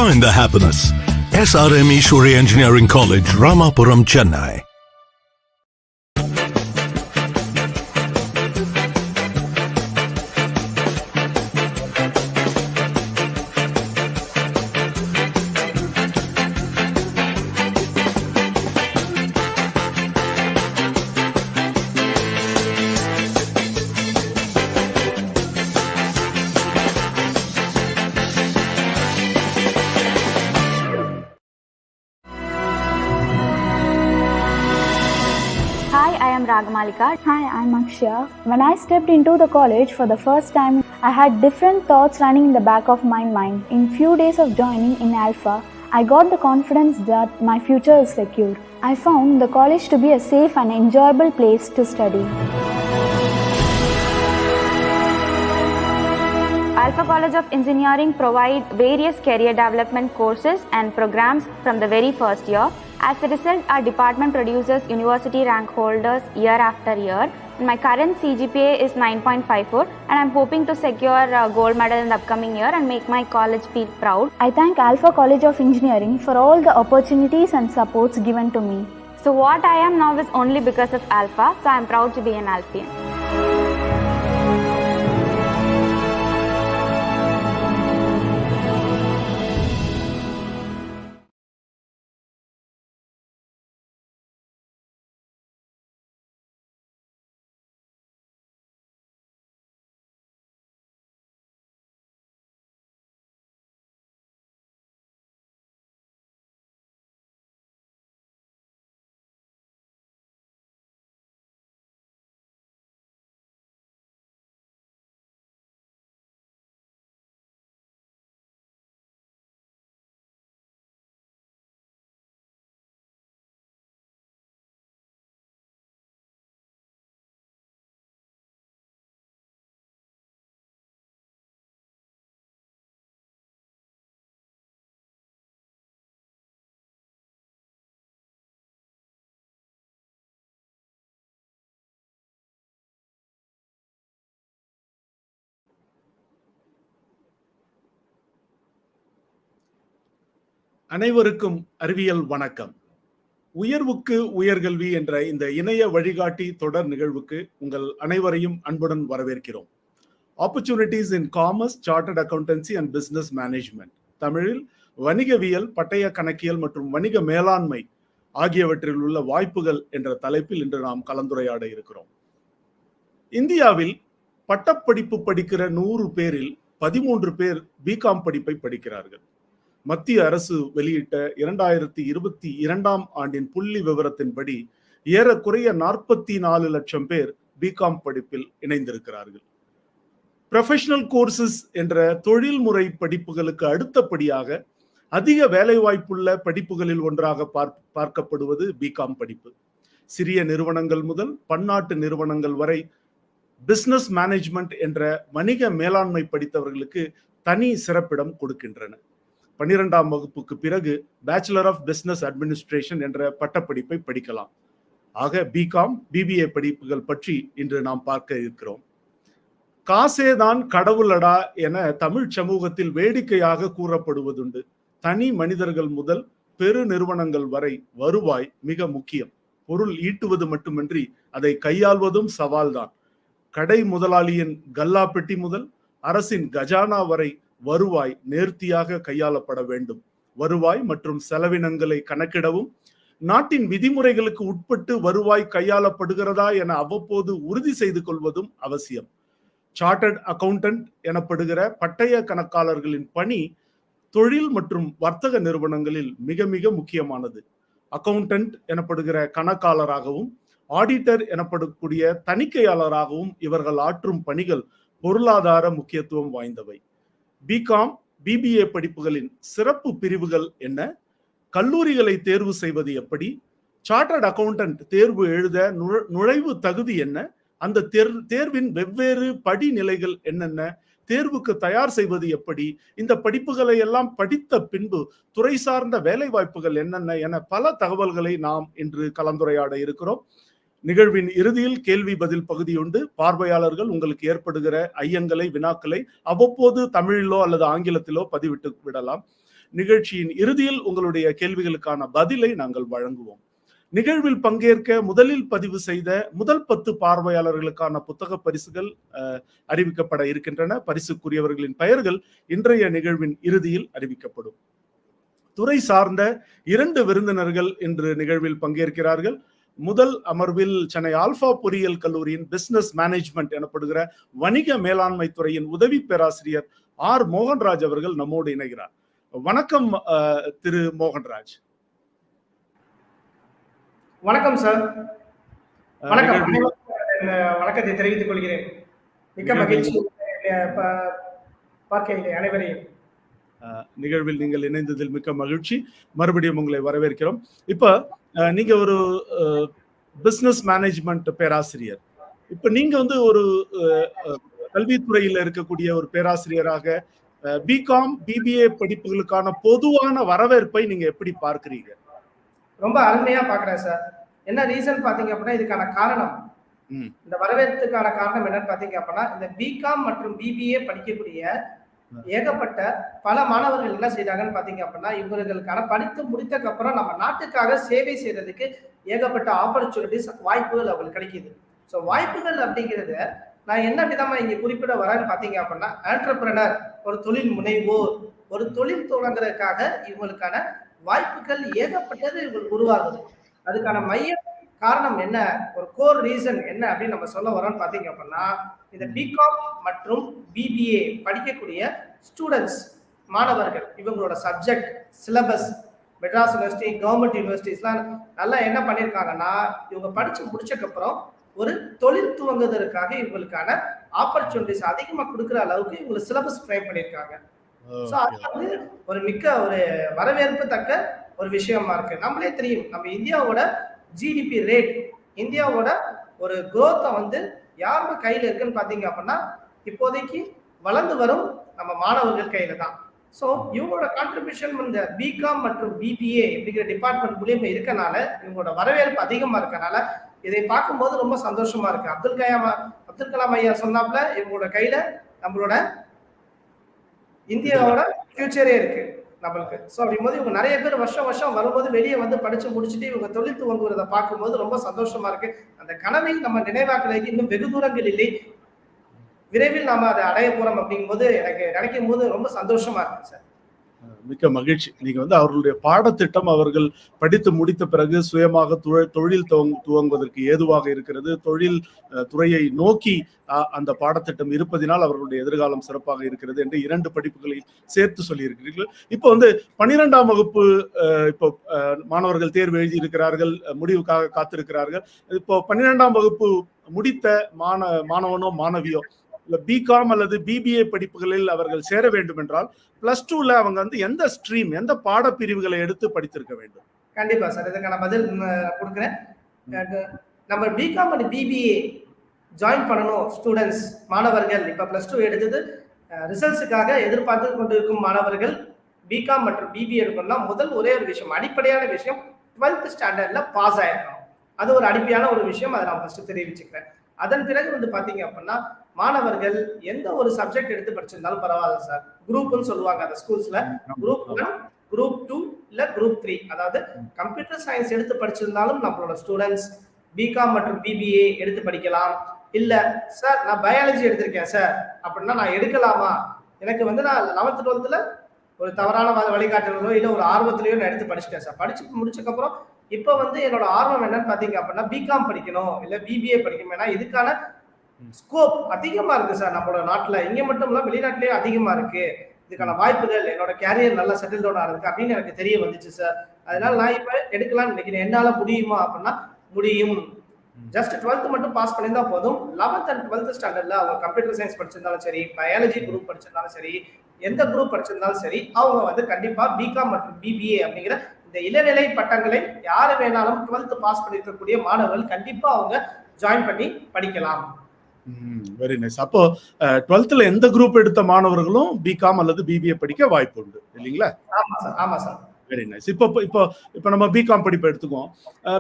Find the happiness. SRM Ishwari Engineering College, Ramapuram, Chennai. Hi, I am Ragamalika. Hi, I'm Akshya. When I stepped into the college for the first time, I had different thoughts running in the back of my mind. In few days of joining in Alpha, I got the confidence that my future is secure. I found the college to be a safe and enjoyable place to study. Alpha College of Engineering provide various career development courses and programs from the very first year. As a result, our department produces university rank holders year after year. My current CGPA is 9.54 and I'm hoping to secure a gold medal in the upcoming year and make my college feel proud. I thank Alpha College of Engineering for all the opportunities and supports given to me. So what I am now is only because of Alpha, so I'm proud to be an Alphian. அனைவருக்கும் அறிவியல் வணக்கம். உயர்வுக்கு உயர்கல்வி என்ற இந்த இணைய வழிகாட்டி தொடர் நிகழ்வுக்கு உங்கள் அனைவரையும் அன்புடன் வரவேற்கிறோம். Opportunities in commerce, chartered accountancy and business management, தமிழில் வணிகவியல், பட்டய கணக்கியல் மற்றும் வணிக மேலாண்மை ஆகியவற்றில் உள்ள வாய்ப்புகள் என்ற தலைப்பில் இன்று நாம் கலந்துரையாட இருக்கிறோம். இந்தியாவில் பட்டப்படிப்பு படிக்கிற 100 பேரில் 13 பேர் பிகாம் படிப்பை படிக்கிறார்கள். மத்திய அரசு வெளியிட்ட 2022ஆம் ஆண்டின் புள்ளி விவரத்தின்படி ஏறக்குறைய 44 லட்சம் பேர் பிகாம் படிப்பில் இணைந்திருக்கிறார்கள். ப்ரொஃபஷனல் கோர்சஸ் என்ற தொழில்முறை படிப்புகளுக்கு அடுத்தபடியாக அதிக வேலைவாய்ப்புள்ள படிப்புகளில் ஒன்றாக பார்க்கப்படுவது பிகாம் படிப்பு. சிறிய நிறுவனங்கள் முதல் பன்னாட்டு நிறுவனங்கள் வரை பிசினஸ் மேனேஜ்மெண்ட் என்ற வணிக மேலாண்மை படித்தவர்களுக்கு தனி சிறப்பிடம் கொடுக்கின்றன. 12ஆம் வகுப்புக்கு பிறகு பேச்சுலர் ஆஃப் பிசினஸ் அட்மினிஸ்ட்ரேஷன் என்ற பட்டப்படிப்பை படிக்கலாம். ஆக பிகாம், பிபிஏ படிப்புகள் பற்றி இன்று நாம் பார்க்க இருக்கிறோம். காசேதான் கடவுளடா என தமிழ் சமூகத்தில் வேடிக்கையாக கூறப்படுவதுண்டு. தனி மனிதர்கள் முதல் பெரு நிறுவனங்கள் வரை வருவாய் மிக முக்கியம். பொருள் ஈட்டுவது மட்டுமின்றி அதை கையாள்வதும் சவால்தான். கடை முதலாளியின் கல்லா பெட்டி முதல் அரசின் கஜானா வரை வருவாய் நேர்த்தியாக கையாளப்பட வேண்டும். வருவாய் மற்றும் செலவினங்களை கணக்கிடவும் நாட்டின் விதிமுறைகளுக்கு உட்பட்டு வருவாய் கையாளப்படுகிறதா என அவ்வப்போது உறுதி செய்து கொள்வதும் அவசியம். சார்ட்டர்ட் அக்கவுண்டன்ட் எனப்படுகிற பட்டய கணக்காளர்களின் பணி தொழில் மற்றும் வர்த்தக நிறுவனங்களில் மிக மிக முக்கியமானது. அக்கவுண்டன்ட் எனப்படுகிற கணக்காளராகவும் ஆடிட்டர் எனப்படக்கூடிய தணிக்கையாளராகவும் இவர்கள் ஆற்றும் பணிகள் பொருளாதார முக்கியத்துவம் வாய்ந்தவை. பிகாம், பிபிஏ படிப்புகளின் சிறப்பு பிரிவுகள் என்ன? கல்லூரிகளை தேர்வு செய்வது எப்படி? சார்ட்டர்ட் அக்கவுண்டன்ட் தேர்வு எழுத நுழைவு தகுதி என்ன? அந்த தேர்வின் வெவ்வேறு படிநிலைகள் என்னென்ன? தேர்வுக்கு தயார் செய்வது எப்படி? இந்த படிப்புகளை எல்லாம் படித்த பின்பு துறை சார்ந்த வேலை வாய்ப்புகள் என்னென்ன என பல தகவல்களை நாம் இன்று கலந்துரையாட இருக்கிறோம். நிகழ்வின் இறுதியில் கேள்வி பதில் பகுதி உண்டு. பார்வையாளர்கள் உங்களுக்கு ஏற்படுகிற ஐயங்களை, வினாக்களை அவ்வப்போது தமிழிலோ அல்லது ஆங்கிலத்திலோ பதிவிட்டு விடலாம். நிகழ்ச்சியின் இறுதியில் உங்களுடைய கேள்விகளுக்கான பதிலை நாங்கள் வழங்குவோம். நிகழ்வில் பங்கேற்க முதலில் பதிவு செய்த முதல் 10 பார்வையாளர்களுக்கான புத்தக பரிசுகள் அறிவிக்கப்பட இருக்கின்றன. பரிசுக்குரியவர்களின் பெயர்கள் இன்றைய நிகழ்வின் இறுதியில் அறிவிக்கப்படும். துறை சார்ந்த 2 விருந்தினர்கள் இன்று நிகழ்வில் பங்கேற்கிறார்கள். முதல் அமர்வில் சென்னை ஆல்பா பொறியியல் கல்லூரியின் பிசினஸ் மேனேஜ்மெண்ட் எனப்படுகிற வணிக மேலாண்மை துறையின் உதவி பேராசிரியர் ஆர் மோகன்ராஜ் அவர்கள் நம்மோடு இணைகிறார். வணக்கம் திரு மோகன்ராஜ். வணக்கம் சார். வணக்கம். வணக்கத்தை தெரிவித்துக் கொள்கிறேன். மிக்க மகிழ்ச்சி பார்க்கையிலே அனைவரையும். நிகழ்வில் நீங்கள் இணைந்ததில் மிக்க மகிழ்ச்சி. மறுபடியும் உங்களை வரவேற்கிறோம். இப்ப நீங்க ஒரு பிசினஸ் மேனேஜ்மெண்ட் பேராசிரியர். இப்ப நீங்க வந்து ஒரு கல்வித்துறையில இருக்கக்கூடிய ஒரு பேராசிரியராக பிகாம் பிபிஏ படிப்புகளுக்கான பொதுவான வரவேற்பை நீங்க எப்படி பார்க்கிறீங்க? ரொம்ப அருமையா பாக்குறேன் சார். என்ன ரீசன் பாத்தீங்க அப்படின்னா, இதுக்கான காரணம், இந்த வரவேற்புக்கான காரணம் என்னன்னு பாத்தீங்க அப்படின்னா, இந்த பிகாம் மற்றும் பிபிஏ படிக்கக்கூடிய ஏகப்பட்ட பல மாணவர்கள் என்ன செய்யறாங்கன்னு பாத்தீங்க அப்படின்னா, இவர்களுக்கான படித்து முடித்தக்கு அப்புறம் நம்ம நாட்டுக்காக சேவை செய்யறதுக்கு ஏகப்பட்ட ஆப்பர்ச்சுனிட்டிஸ், வாய்ப்புகள் அவங்களுக்கு கிடைக்குது. ஸோ வாய்ப்புகள் அப்படிங்கிறது நான் என்ன விதமா இங்க குறிப்பிட வரேன்னு பாத்தீங்க அப்படின்னா, ஆண்டர்பிரனர், ஒரு தொழில் முனைவோர், ஒரு தொழில் தொடங்குறதுக்காக இவங்களுக்கான வாய்ப்புகள் ஏகப்பட்டது இவங்களுக்கு உருவாகுது. அதுக்கான மைய காரணம் என்ன, ஒரு கோர் ரீசன் என்ன அப்படின்னு நம்ம சொல்ல வரோம்னு பாத்தீங்க அப்படின்னா, இந்த பிகாம் மற்றும் பிபிஏ படிக்கக்கூடிய ஸ்டூடெண்ட்ஸ், மாணவர்கள், இவங்களோட subject syllabus Madras university, government யூனிவர்சிட்டிஸ்லாம் நல்லா என்ன பண்ணியிருக்காங்கன்னா, இவங்க படிச்சு முடிச்சக்கு அப்புறம் ஒரு தொழில் துவங்குவதற்காக இவங்களுக்கான ஆப்பர்ச்சுனிட்டிஸ் அதிகமாக கொடுக்குற அளவுக்கு இவங்களுக்கு சிலபஸ் ஃப்ரேம் பண்ணியிருக்காங்க. ஸோ அது வந்து ஒரு மிக்க ஒரு வரவேற்பு தக்க ஒரு விஷயமா இருக்கு. நம்மளே தெரியும், நம்ம இந்தியாவோட ஜிடிபி ரேட், இந்தியாவோட ஒரு குரோத்தை வந்து யாரோட கையில இருக்குன்னு பாத்தீங்க அப்படின்னா, இப்போதைக்கு வளர்ந்து வரும் நம்ம மாணவர்கள் கையில தான். ஸோ இவங்களோட கான்ட்ரிபியூஷன் இந்த பிகாம் மற்றும் பிபிஏ அப்படிங்கிற டிபார்ட்மெண்ட் மூலியமா இருக்கனால, இவங்களோட வரவேற்பு அதிகமா இருக்கனால இதை பார்க்கும்போது ரொம்ப சந்தோஷமா இருக்கு. அப்துல் கலாம் ஐயா சொன்னாப்ல, இவங்களோட கையில நம்மளோட இந்தியாவோட ஃபியூச்சரே இருக்கு நம்மளுக்கு. ஸோ அப்படிங்கும்போது இவங்க நிறைய பேர் வருஷம் வரும்போது வெளியே வந்து படிச்சு முடிச்சுட்டு இவங்க தொழில் துவங்குறத பார்க்கும்போது ரொம்ப சந்தோஷமா இருக்கு. அந்த கனவை நம்ம நினைவாக்குறதுக்கு இன்னும் வெகு தூரங்கள் இல்லை, விரைவில் நாம அதை அடைய போறோம் அப்படிங்கும்போது எனக்கு நினைக்கும் போது ரொம்ப சந்தோஷமா இருக்கு சார். மிக்க மகிழ்ச்சி. நீங்க வந்து அவர்களுடைய பாடத்திட்டம் அவர்கள் படித்து முடித்த பிறகு சுயமாக தொழில் துவங்குவதற்கு ஏதுவாக இருக்கிறது. தொழில் துறையை நோக்கி அந்த பாடத்திட்டம் இருப்பதினால் அவர்களுடைய எதிர்காலம் சிறப்பாக இருக்கிறது என்று 2 படிப்புகளை சேர்த்து சொல்லி இருக்கிறீர்கள். இப்போ வந்து 12ஆம் வகுப்பு இப்போ மாணவர்கள் தேர்வு எழுதி இருக்கிறார்கள், முடிவுக்காக காத்திருக்கிறார்கள். இப்போ 12ஆம் வகுப்பு முடித்த மாணவனோ மாணவியோ இல்ல பிகாம் அல்லது பிபிஏ படிப்புகளில் அவர்கள் சேர வேண்டும் என்றால் +2ல அவங்க வந்து எந்த ஸ்ட்ரீம், எந்த பாடப்பிரிவுகளை எடுத்து படித்திருக்க வேண்டும்? கண்டிப்பா சார், இதுக்கான பதில் கொடுக்குறேன். நம்ம பிகாம் அண்ட் பிபிஏ ஜாயின் பண்ணணும் ஸ்டூடெண்ட்ஸ், மாணவர்கள் இப்ப +2 எடுத்தது ரிசல்ட்ஸுக்காக எதிர்பார்த்து கொண்டிருக்கும் மாணவர்கள் பிகாம் மற்றும் பிபிஏ எடுக்கணும்னா முதல் ஒரே ஒரு விஷயம், அடிப்படையான விஷயம், 12th ஸ்டாண்டர்ட்ல பாஸ் ஆயிருக்கணும். அது ஒரு அடிப்படையான ஒரு விஷயம், அதை நான் ஃபர்ஸ்ட் தெரிவிச்சுக்கிறேன். அதன் பிறகு வந்து பாத்தீங்க அப்படின்னா, மாணவர்கள் எந்த ஒரு சப்ஜெக்ட் எடுத்து படிச்சிருந்தாலும் பரவாயில்ல சார். குரூப்னு சொல்லுவாங்க அந்த ஸ்கூல்ஸ்ல, குரூப் 1, குரூப் 2 இல்ல குரூப் 3, அதாவது கம்ப்யூட்டர் சயின்ஸ் எடுத்து படிச்சிருந்தாலும் நம்மளோட ஸ்டூடெண்ட்ஸ் பிகாம் மற்றும் பிபிஏ எடுத்து படிக்கலாம். இல்ல சார் நான் பயாலஜி எடுத்திருக்கேன் சார் அப்படின்னா நான் எடுக்கலாமா, எனக்கு வந்து நான் 11th 12th ஒரு தவறான வழிகாட்டுறதோ இல்ல ஒரு ஆர்வத்திலேயோ நான் எடுத்து படிச்சுட்டேன் சார். படிச்சு முடிச்சதுக்கு அப்புறம் இப்ப வந்து என்னோட ஆர்வம் என்னன்னு பாத்தீங்க அப்படின்னா, பிகாம் படிக்கணும் இல்ல பிபிஏ படிக்கணும். ஏன்னா இதுக்கான ஸ்கோப் அதிகமா இருக்கு சார் நம்மளோட நாட்டுல, இங்க மட்டும் இல்ல வெளிநாட்டிலேயே அதிகமா இருக்கு. இதுக்கான வாய்ப்புகள், என்னோட கேரியர் நல்லா செட்டில் டவுன் ஆகுது அப்படின்னு எனக்கு தெரிய வந்துச்சு சார். அதனால நான் இப்ப எடுக்கலாம்னு நினைக்கிறேன். என்னால முடியுமா அப்படின்னா முடியும். ஜஸ்ட் 12th மட்டும் பாஸ் பண்ணியிருந்தா போதும். 11th and 12th ஸ்டாண்டர்ட்ல அவங்க கம்ப்யூட்டர் சயின்ஸ் படிச்சிருந்தாலும் சரி, பயாலஜி குரூப் படிச்சிருந்தாலும் சரி, எந்த குரூப் படிச்சிருந்தாலும் சரி, அவங்க வந்து கண்டிப்பா பிகாம் மற்றும் பிபிஏ அப்படிங்கிற இந்த இளநிலை பட்டங்களை யாரு வேணாலும் 12th பாஸ் பண்ணிருக்கக்கூடிய மாணவர்கள் கண்டிப்பா அவங்க ஜாயின் பண்ணி படிக்கலாம். Very nice. அப்போ 12th எந்த குரூப் எடுத்த மாணவர்களும் பிகாம் அல்லது பிபிஏ படிக்க வாய்ப்பு உண்டு இல்லீங்களா? ஆமா சார், ஆமா சார். Very nice. இப்போ நம்ம பிகாம் படிப்பு எடுத்துக்குவோம்.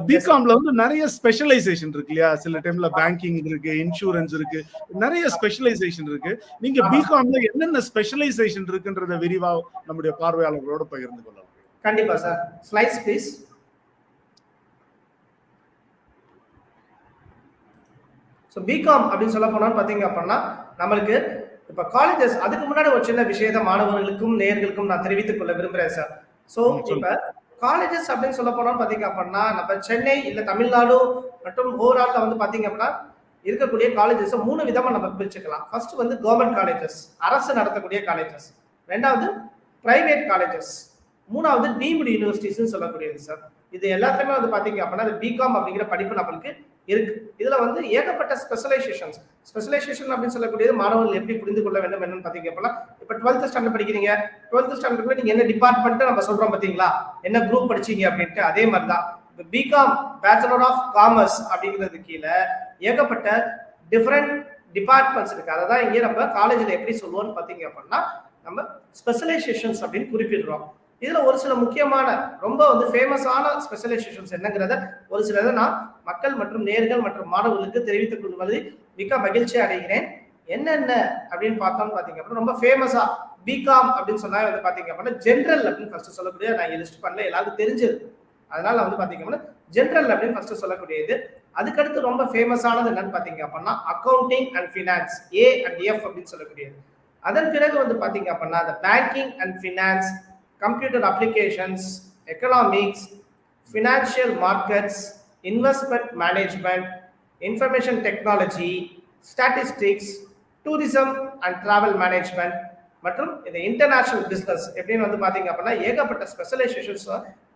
பிகாம்ல வந்து நிறைய ஸ்பெஷலைசேஷன் இருக்கு இல்லையா? சில டைம்ல பேங்கிங் இருக்கு, இன்சூரன்ஸ் இருக்கு, நிறைய ஸ்பெஷலைசேஷன் இருக்கு. நீங்க பிகாம்ல என்னென்ன ஸ்பெஷலைசேஷன் இருக்குன்றத விரிவா நம்முடைய பார்வையாளர்களோட பகிர்ந்து கொள்ளலாம். கண்டிப்பா sir. Slides please. So become அப்படின்னு சொல்ல போனோம்னு பார்த்தீங்க அப்படின்னா நம்மளுக்கு இப்போ காலேஜஸ், அதுக்கு முன்னாடி ஒரு சின்ன விஷயத்தை மாணவர்களுக்கும் நேயர்களுக்கும் நான் தெரிவித்துக் கொள்ள விரும்புகிறேன் சார். ஸோ இப்போ காலேஜஸ் அப்படின்னு சொல்ல போனோம்னு பார்த்தீங்க அப்படின்னா நம்ம சென்னை இல்லை தமிழ்நாடு மற்றும் ஓவராலில் வந்து பார்த்தீங்க அப்படின்னா இருக்கக்கூடிய காலேஜஸ் 3 விதமாக நம்ம பிரிச்சுக்கலாம். ஃபர்ஸ்ட் வந்து கவர்மெண்ட் காலேஜஸ், அரசு நடத்தக்கூடிய காலேஜஸ். ரெண்டாவது பிரைவேட் காலேஜஸ். மூணாவது டீம்டு யூனிவர்சிட்டிஸ் சொல்லக்கூடியது சார். இது எல்லாத்துலயுமே வந்து பாத்தீங்க அப்படின்னா பிகாம் அப்படிங்கிற படிப்பு நம்மளுக்கு இருக்கு. இதுல வந்து ஏகப்பட்ட ஸ்பெஷலைசேஷன் அப்படின்னு சொல்லக்கூடியது மாணவர்கள் எப்படி புரிந்து கொள்ள வேண்டும் என்னன்னு பாத்தீங்க அப்படின்னா, இப்ப 12th ஸ்டாண்டர்ட் படிக்கிறீங்க, 12th ஸ்டாண்டர்ட்ல நீங்க என்ன டிபார்ட்மெண்ட் நம்ம சொல்றோம் பாத்தீங்களா, என்ன குரூப் படிச்சீங்க அப்படின்ட்டு, அதே மாதிரிதான் பிகாம் பேச்சுலர் ஆஃப் காமர்ஸ் அப்படிங்கிறது கீழே ஏகப்பட்ட டிஃபரெண்ட் டிபார்ட்மெண்ட்ஸ் இருக்கு. அதை தான் இங்கே நம்ம காலேஜ்ல எப்படி சொல்லுவோம்னு பாத்தீங்க அப்படின்னா நம்ம ஸ்பெஷலைசேஷன்ஸ் அப்படின்னு குறிப்பிடுறோம். இதுல ஒரு சில முக்கியமான ரொம்ப வந்து ஃபேமஸான ஸ்பெஷலைசேஷன்ஸ் என்னங்கிறத ஒரு சிலதை நான் மக்கள் மற்றும் நேர்கள் மற்றும் மாணவர்களுக்கு தெரிவித்துக் கொள்வது மிக மகிழ்ச்சி அடைகிறேன். என்னென்ன அப்படின்னு பார்த்தோம்னு பாத்தீங்க அப்படின்னா ரொம்ப ஃபேமஸா பிகாம் அப்படின்னு சொன்னா வந்து பாத்தீங்க அப்படின்னா ஜென்ரல் அப்படின்னு ஃபர்ஸ்ட் சொல்லக்கூடிய, நான் லிஸ்ட் பண்ணல, எல்லாருக்கும் தெரிஞ்சது, அதனால வந்து பாத்தீங்க அப்படின்னா ஜென்ரல் அப்படின்னு ஃபர்ஸ்ட் சொல்லக்கூடியது. அதுக்கடுத்து ரொம்ப ஃபேமஸானது என்னன்னு பாத்தீங்க அப்படின்னா accounting and finance, A and F அப்படின்னு சொல்லக்கூடியது. அதன் பிறகு வந்து பாத்தீங்க அப்படின்னா அந்த banking and finance, computer applications, economics, financial markets, investment management, information technology, statistics, tourism and travel management மற்றும் இந்த இன்டர்நேஷனல் பிசினஸ் எப்படின்னு வந்து பாத்தீங்க அப்படின்னா ஏகப்பட்ட ஸ்பெஷலைசேஷன்ஸ்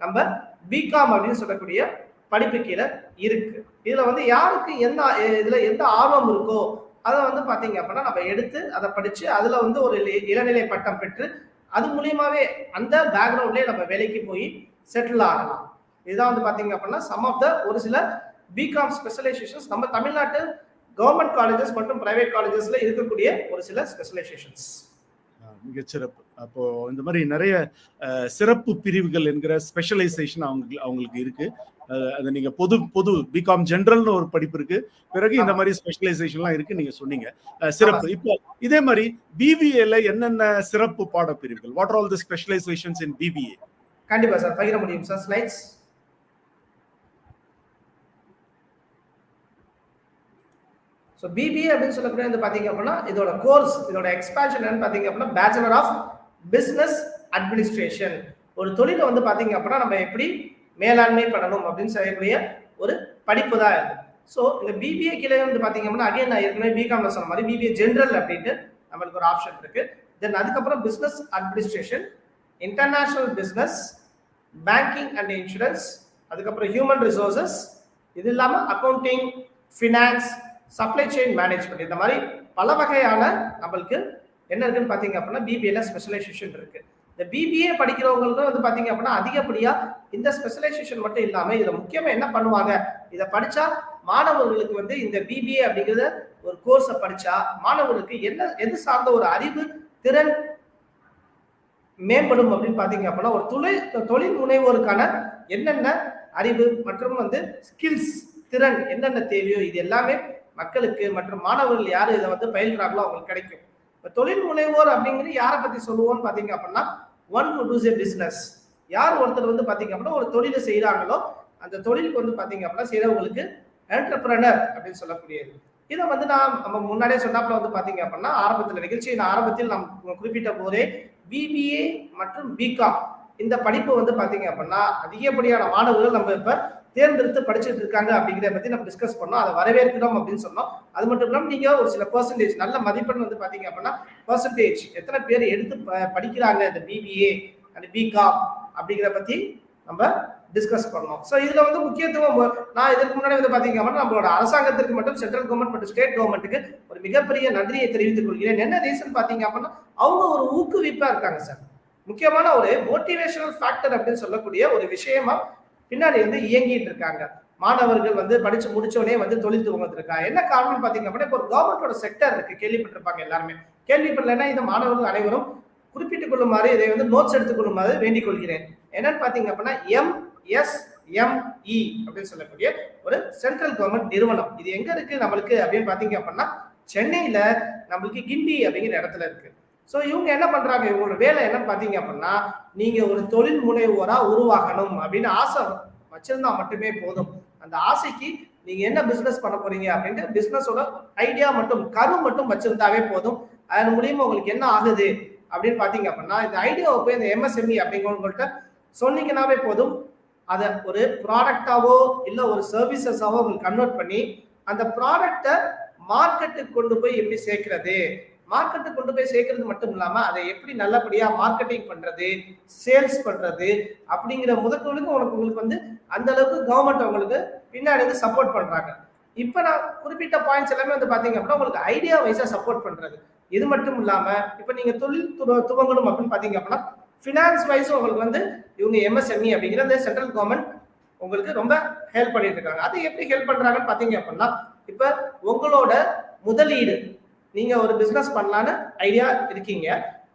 நம்ம பிகாம் அப்படின்னு சொல்லக்கூடிய படிப்பு கீழே இருக்கு. இதுல வந்து யாருக்கு இதுல எந்த ஆர்வம் இருக்கோ அதை வந்து பாத்தீங்க அப்படின்னா நம்ம எடுத்து அதை படிச்சு அதுல வந்து ஒரு இளநிலை பட்டம் பெற்று அது மூலியமாவே அந்த பேக்ரவுண்ட்லயே நம்ம வேலைக்கு போய் செட்டில் ஆகலாம். இதுதான் வந்து பாத்தீங்க அப்படின்னா சம் ஆஃப் த ஒரு சில பிகாம் ஸ்பெஷலைசேஷன்ஸ் நம்ம தமிழ்நாட்டு கவர்மெண்ட் காலேஜஸ் மற்றும் பிரைவேட் காலேஜஸ்ல இருக்கக்கூடிய ஒரு சில ஸ்பெஷலைசேஷன்ஸ். மிகச்சிறப்பு. அப்போ இந்த மாதிரி நிறைய சிறப்பு பிரிவுகள் என்கிற ஸ்பெஷலைசேஷன் அவங்களுக்கு இருக்கு. அது நீங்க பொது பிகாம் ஜெனரல்னு ஒரு படிப்பு இருக்கு, பிறகு இந்த மாதிரி ஸ்பெஷலைசேஷன்லாம் இருக்கு நீங்க சொன்னீங்க. சிறப்பு. இப்போ இதே மாதிரி பிபிஏல என்னென்ன சிறப்பு பாடப்பிரிவுகள், what are all the specialisations in BBA? கண்டிப்பா சார், பகிர முடியும் சார். ஸ்லைட்ஸ். ஸோ பிபிஏ அப்படின்னு சொல்லக்கூடிய வந்து பாத்தீங்க அப்படின்னா இதோட கோர்ஸ், இதோட எக்ஸ்பான்ஷன் என்னன்னு பாத்தீங்க அப்படின்னா பேச்சுலர் ஆஃப் பிசினஸ் அட்மினிஸ்ட்ரேஷன். ஒரு தொழிலை வந்து பாத்தீங்க அப்படின்னா நம்ம எப்படி மேலாண்மை பண்ணணும் அப்படின்னு சொல்லக்கூடிய ஒரு படிப்பு தான் இது. ஸோ இந்த பிபிஏ கீழே வந்து பாத்தீங்க அப்படின்னா அகைன் நான் ஏற்கனவே பிகாம்ல சொன்ன மாதிரி பிபிஏ ஜெனரல் அப்படின்ட்டு நம்மளுக்கு ஒரு ஆப்ஷன் இருக்கு. தென் அதுக்கப்புறம் business administration, international business, banking and insurance, அதுக்கப்புறம் ஹியூமன் ரிசோர்சஸ், இது இல்லாம accounting, finance, supply chain management, இந்த மாதிரி பல வகையான நம்மளுக்கு என்ன இருக்குன்னு பாத்தீங்க அப்படின்னா பிபிஏல ஸ்பெஷலைசேஷன் இருக்கு. இந்த பிபிஏ படிக்கிறவங்களுக்கு வந்து பாத்தீங்க அப்படின்னா அதிகப்படியா இந்த ஸ்பெஷலைசேஷன் மட்டும் இல்லாம இதுல முக்கியமா என்ன பண்ணுவாங்க, இதை படிச்சா மாணவர்களுக்கு வந்து இந்த பிபிஏ அப்படிங்கிறத ஒரு கோர்ஸை படிச்சா மாணவர்களுக்கு எது சார்ந்த ஒரு அறிவு திறன் மேம்படும் அப்படின்னு பாத்தீங்க அப்படின்னா ஒரு தொழில் முனைவோருக்கான என்னென்ன அறிவு மற்றும் வந்து ஸ்கில்ஸ், திறன் என்னென்ன தேவையோ இது எல்லாமே மக்களுக்கு மற்றும் மாணவர்கள் யாரு இதை வந்து பயில்றாங்களோ அவங்களுக்கு கிடைக்கும். இப்போ தொழில் முனைவோர் அப்படிங்கிறது யாரை பத்தி சொல்லுவோம்னு பாத்தீங்க அப்படின்னா one who does a business. யார் ஒருத்தர் வந்து பாத்தீங்க அப்படின்னா ஒரு தொழிலை செய்யறாங்களோ அந்த தொழிலுக்கு வந்து பாத்தீங்க அப்படின்னா செய்யறவங்களுக்கு என்டர்பிரனர் அப்படின்னு சொல்லக்கூடியது. இதை வந்து நம்ம முன்னாடியே சொன்னாப்புல வந்து பாத்தீங்க அப்படின்னா நிகழ்ச்சியின் ஆரம்பத்தில் நாம் குறிப்பிட்ட போதே பிபிஏ மற்றும் பிகாம் இந்த படிப்பு வந்து பாத்தீங்க அப்படின்னா அதிகப்படியான மாணவர்கள் நம்ம இப்ப தேர்ந்தெடுத்து படிச்சுட்டு இருக்காங்க அப்படிங்கிறத பத்தி நம்ம டிஸ்கஸ் பண்ணோம். அதை வரவேற்கிறோம் அப்படின்னு சொன்னோம். அது மட்டும் இல்லாம நீங்க ஒரு சில பெர்சன்டேஜ் நல்ல மதிப்பெண் வந்து பாத்தீங்க அப்படின்னா பெர்சன்டேஜ் எத்தனை பேர் எடுத்து படிக்கிறாங்க இந்த பிபிஏ அண்ட் பிகாம் அப்படிங்கிறத பத்தி நம்ம டிஸ்கஸ் பண்ணோம். ஸோ இதுல வந்து முக்கியத்துவம் நான் இதற்கு முன்னாடி வந்து பாத்தீங்க அப்படின்னா நம்மளோட அரசாங்கத்திற்கு மட்டும் சென்ட்ரல் கவர்மெண்ட் மற்றும் ஸ்டேட் கவர்மெண்ட்டுக்கு ஒரு மிகப்பெரிய நன்றியை தெரிவித்துக் கொள்கிறேன். என்ன ரீசன் பாத்தீங்க அப்படின்னா அவங்க ஒரு ஊக்குவிப்பா இருக்காங்க சார். முக்கியமான ஒரு மோட்டிவேஷனல் ஃபேக்டர் அப்படின்னு சொல்லக்கூடிய ஒரு விஷயமா பின்னாடி வந்து இயங்கிட்டு இருக்காங்க. மாணவர்கள் வந்து படிச்சு முடிச்சோடனே வந்து தொழில் துவங்கிருக்காங்க. என்ன காரணம் பாத்தீங்க அப்படின்னா இப்போ ஒரு கவர்மெண்டோட செக்டர் இருக்கு, கேள்விப்பட்டிருப்பாங்க எல்லாருமே. கேள்விப்படலைன்னா இந்த மாணவர்கள் அனைவரும் குறிப்பிட்டுக் கொள்ளுமாறு இதை வந்து நோட்ஸ் எடுத்துக் கொள்ளுமாறு வேண்டிக் கொள்கிறேன். என்னன்னு பாத்தீங்க அப்படின்னா MSME அப்படின்னு சொல்லக்கூடிய ஒரு சென்ட்ரல் கவர்மெண்ட் நிறுவனம். இது எங்க இருக்கு நம்மளுக்கு அப்படின்னு பாத்தீங்க அப்படின்னா சென்னையில நம்மளுக்கு கிண்டி அப்படிங்கிற இடத்துல இருக்கு. ஸோ இவங்க என்ன பண்றாங்க, இவங்களோட வேலை என்னன்னு பாத்தீங்க அப்படின்னா நீங்க ஒரு தொழில் முனைவோரா உருவாகணும் அப்படின்னு ஆசை வச்சிருந்தா மட்டுமே போதும். அந்த ஆசைக்கு நீங்க என்ன பிசினஸ் பண்ண போறீங்க அப்படின்ட்டு பிசினஸோட ஐடியா மட்டும் கரு மட்டும் வச்சிருந்தாவே போதும். அதன் மூலியமா உங்களுக்கு என்ன ஆகுது அப்படின்னு பாத்தீங்க அப்படின்னா இந்த ஐடியாவை போய் இந்த MSME அப்படிங்கிறவங்கள்ட்ட சொன்னீங்கன்னாவே போதும். அதை ஒரு ப்ராடக்டாவோ இல்லை ஒரு சர்வீசஸாவோ உங்களுக்கு கன்வெர்ட் பண்ணி அந்த ப்ராடக்டை மார்க்கெட்டுக்கு கொண்டு போய் எப்படி சேர்க்கிறது, மார்க்கெட்டுக்கு கொண்டு போய் சேர்க்கறது மட்டும் இல்லாம அதை எப்படி நல்லபடியா மார்க்கெட்டிங் பண்றது, சேல்ஸ் பண்றது அப்படிங்கிற முதற்கொள்ளுக்கு உங்களுக்கு வந்து அந்த அளவுக்கு கவர்மெண்ட் உங்களுக்கு பின்னாடி வந்து சப்போர்ட் பண்றாங்க. இப்ப நான் குறிப்பிட்ட பாயிண்ட்ஸ் எல்லாமே வந்து பாத்தீங்க அப்படின்னா உங்களுக்கு ஐடியா வைஸா சப்போர்ட் பண்றது. இது மட்டும் இல்லாம இப்ப நீங்க தொழில் துவங்கணும் அப்படின்னு பாத்தீங்க அப்படின்னா பினான்ஸ் வைஸும் உங்களுக்கு வந்து இவங்க MSME அப்படிங்கிற அந்த சென்ட்ரல் கவர்மெண்ட் உங்களுக்கு ரொம்ப ஹெல்ப் பண்ணிட்டு இருக்காங்க. அது எப்படி ஹெல்ப் பண்றாங்கன்னு பாத்தீங்க அப்படின்னா இப்ப உங்களோட முதலீடு, நீங்க ஒரு பிசினஸ் பண்ணலான்னு ஐடியா இருக்கீங்க,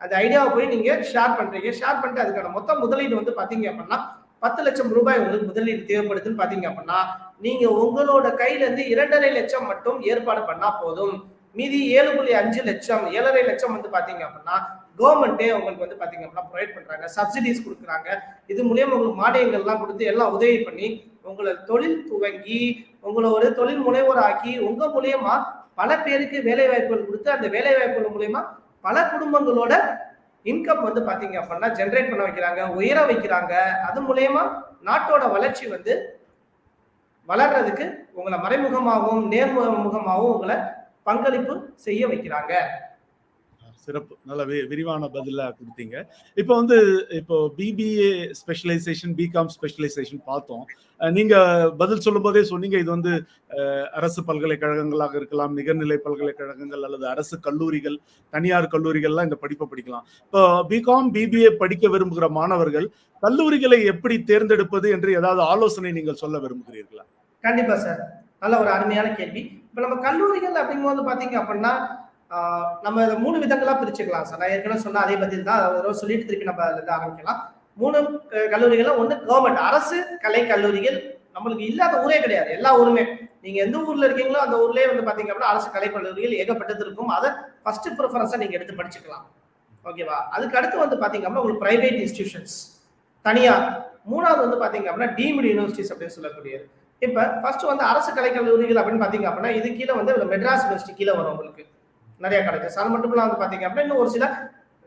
அந்த ஐடியாவை போய் நீங்க ஷேர் பண்றீங்க. ஷேர் பண்ணிட்டு அதுக்கான மொத்த முதலீடு வந்து பாத்தீங்க அப்படின்னா 10 லட்சம் ரூபாய் உங்களுக்கு முதலீடு தேவைப்படுதுன்னு பாத்தீங்க அப்படின்னா நீங்க உங்களோட கையில இருந்து 2.5 லட்சம் மட்டும் ஏற்பாடு பண்ணா போதும். மீதி 7.5 லட்சம் 7.5 லட்சம் வந்து பாத்தீங்க அப்படின்னா கவர்மெண்டே உங்களுக்கு வந்து பாத்தீங்க அப்படின்னா ப்ரொவைட் பண்றாங்க, சப்சிடிஸ் கொடுக்குறாங்க. இது மூலியமா உங்களுக்கு மானியங்கள் எல்லாம் கொடுத்து எல்லாம் உதவி பண்ணி உங்களை தொழில் துவங்கி உங்களை ஒரு தொழில் முனைவோர் ஆக்கி உங்க மூலியமா பல பேருக்கு வேலை வாய்ப்புகள் கொடுத்து அந்த வேலை வாய்ப்புகள் மூலியமா பல குடும்பங்களோட இன்கம் வந்து பாத்தீங்க அப்படின்னா ஜென்ரேட் பண்ண வைக்கிறாங்க, உயர வைக்கிறாங்க. அது மூலியமா நாட்டோட வளர்ச்சி வந்து வளர்றதுக்கு உங்களை மறைமுகமாகவும் நேர்முகமாகவும் உங்களை பங்களிப்பு செய்ய வைக்கிறாங்க. சிறப்பு, நல்ல விரிவான பதிலா கொடுத்தீங்க. இப்போ வந்து BBA ஸ்பெஷலைசேஷன், பிகாம் ஸ்பெஷலைசேஷன் பார்த்தோம். நீங்க பதில் சொல்லும் போதே சொன்னீங்க இது வந்து அரசு பல்கலைக்கழகங்களாக இருக்கலாம், நிகர்நிலை பல்கலைக்கழகங்கள் அல்லது அரசு கல்லூரிகள், தனியார் கல்லூரிகள்லாம் இந்த படிப்பை படிக்கலாம். இப்போ பிகாம் BBA படிக்க விரும்புகிற மாணவர்கள் கல்லூரிகளை எப்படி தேர்ந்தெடுப்பது என்று ஏதாவது ஆலோசனை நீங்கள் சொல்ல விரும்புகிறீர்களா? கண்டிப்பா சார், நல்ல ஒரு அருமையான கேள்வி. இப்ப நம்ம கல்லூரிகள் அப்படிங்கும்போது பாத்தீங்க அப்படின்னா நம்ம 3 விதங்களா பிரிச்சுக்கலாம் சார். நான் ஏற்கனவே சொன்ன அதே பதில் தான் சொல்லிட்டு திருப்பி நம்ம அதுல இருந்து ஆரம்பிக்கலாம். 3 கல்லூரிகள். ஒண்ணு கவர்மெண்ட் அரசு கலை கல்லூரிகள். நம்மளுக்கு இல்லாத ஊரே கிடையாது, எல்லா ஊருமே. நீங்க எந்த ஊர்ல இருக்கீங்களோ அந்த ஊர்லயே வந்து பாத்தீங்க அப்படின்னா அரசு கலை கல்லூரிகள் ஏகப்பட்டது இருக்கும். அதை ஃபர்ஸ்ட் ப்ரிஃபரன்ஸா நீங்க எடுத்து படிச்சுக்கலாம். ஓகேவா? அதுக்கு அடுத்து வந்து பாத்தீங்க அப்படின்னா உங்களுக்கு பிரைவேட் இன்ஸ்டிடியூஷன்ஸ், தனியார். மூணாவது வந்து பாத்தீங்க அப்படின்னா டீம்டு யூனிவர்சிட்டிஸ் அப்படின்னு சொல்லக்கூடியது. இப்ப ஃபர்ஸ்ட் வந்து அரசு கலை கல்லூரிகள் அப்படின்னு பாத்தீங்க அப்படின்னா இது கீழே வந்து மெட்ராஸ் யூனிவர்சிட்டி கீழே வரும் உங்களுக்கு நிறைய காலேஜஸ். அது மட்டும் இல்லாம வந்து பாத்தீங்க அப்படின்னா இன்னும் ஒரு சில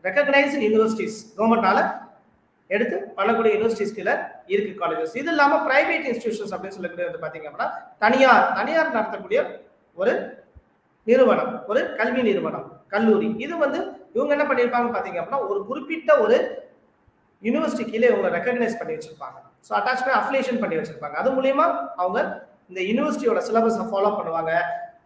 ரெகக்னைஸ்டு யூனிவர்சிட்டிஸ் கவர்மெண்டால எடுத்து பண்ணக்கூடிய யூனிவர்சிட்டிஸ் கீழே இருக்கு காலேஜஸ். இது இல்லாம பிரைவேட் இன்ஸ்டிடியூஷன்ஸ் அப்படின்னு சொல்லக்கூடிய வந்து பாத்தீங்க அப்படின்னா தனியார் நடத்தக்கூடிய ஒரு நிறுவனம், ஒரு கல்வி நிறுவனம், கல்லூரி. இது வந்து இவங்க என்ன பண்ணிருப்பாங்க பாத்தீங்க அப்படின்னா ஒரு குறிப்பிட்ட ஒரு யூனிவர்சிட்டி கீழே இவங்க ரெகக்னைஸ் பண்ணி வச்சிருப்பாங்க. ஸோ அட்டாச்மெண்ட் அஃபிலியேஷன் பண்ணி வச்சிருப்பாங்க. அது மூலியமா அவங்க இந்த யூனிவர்சிட்டியோட சிலபஸை ஃபாலோ பண்ணுவாங்க.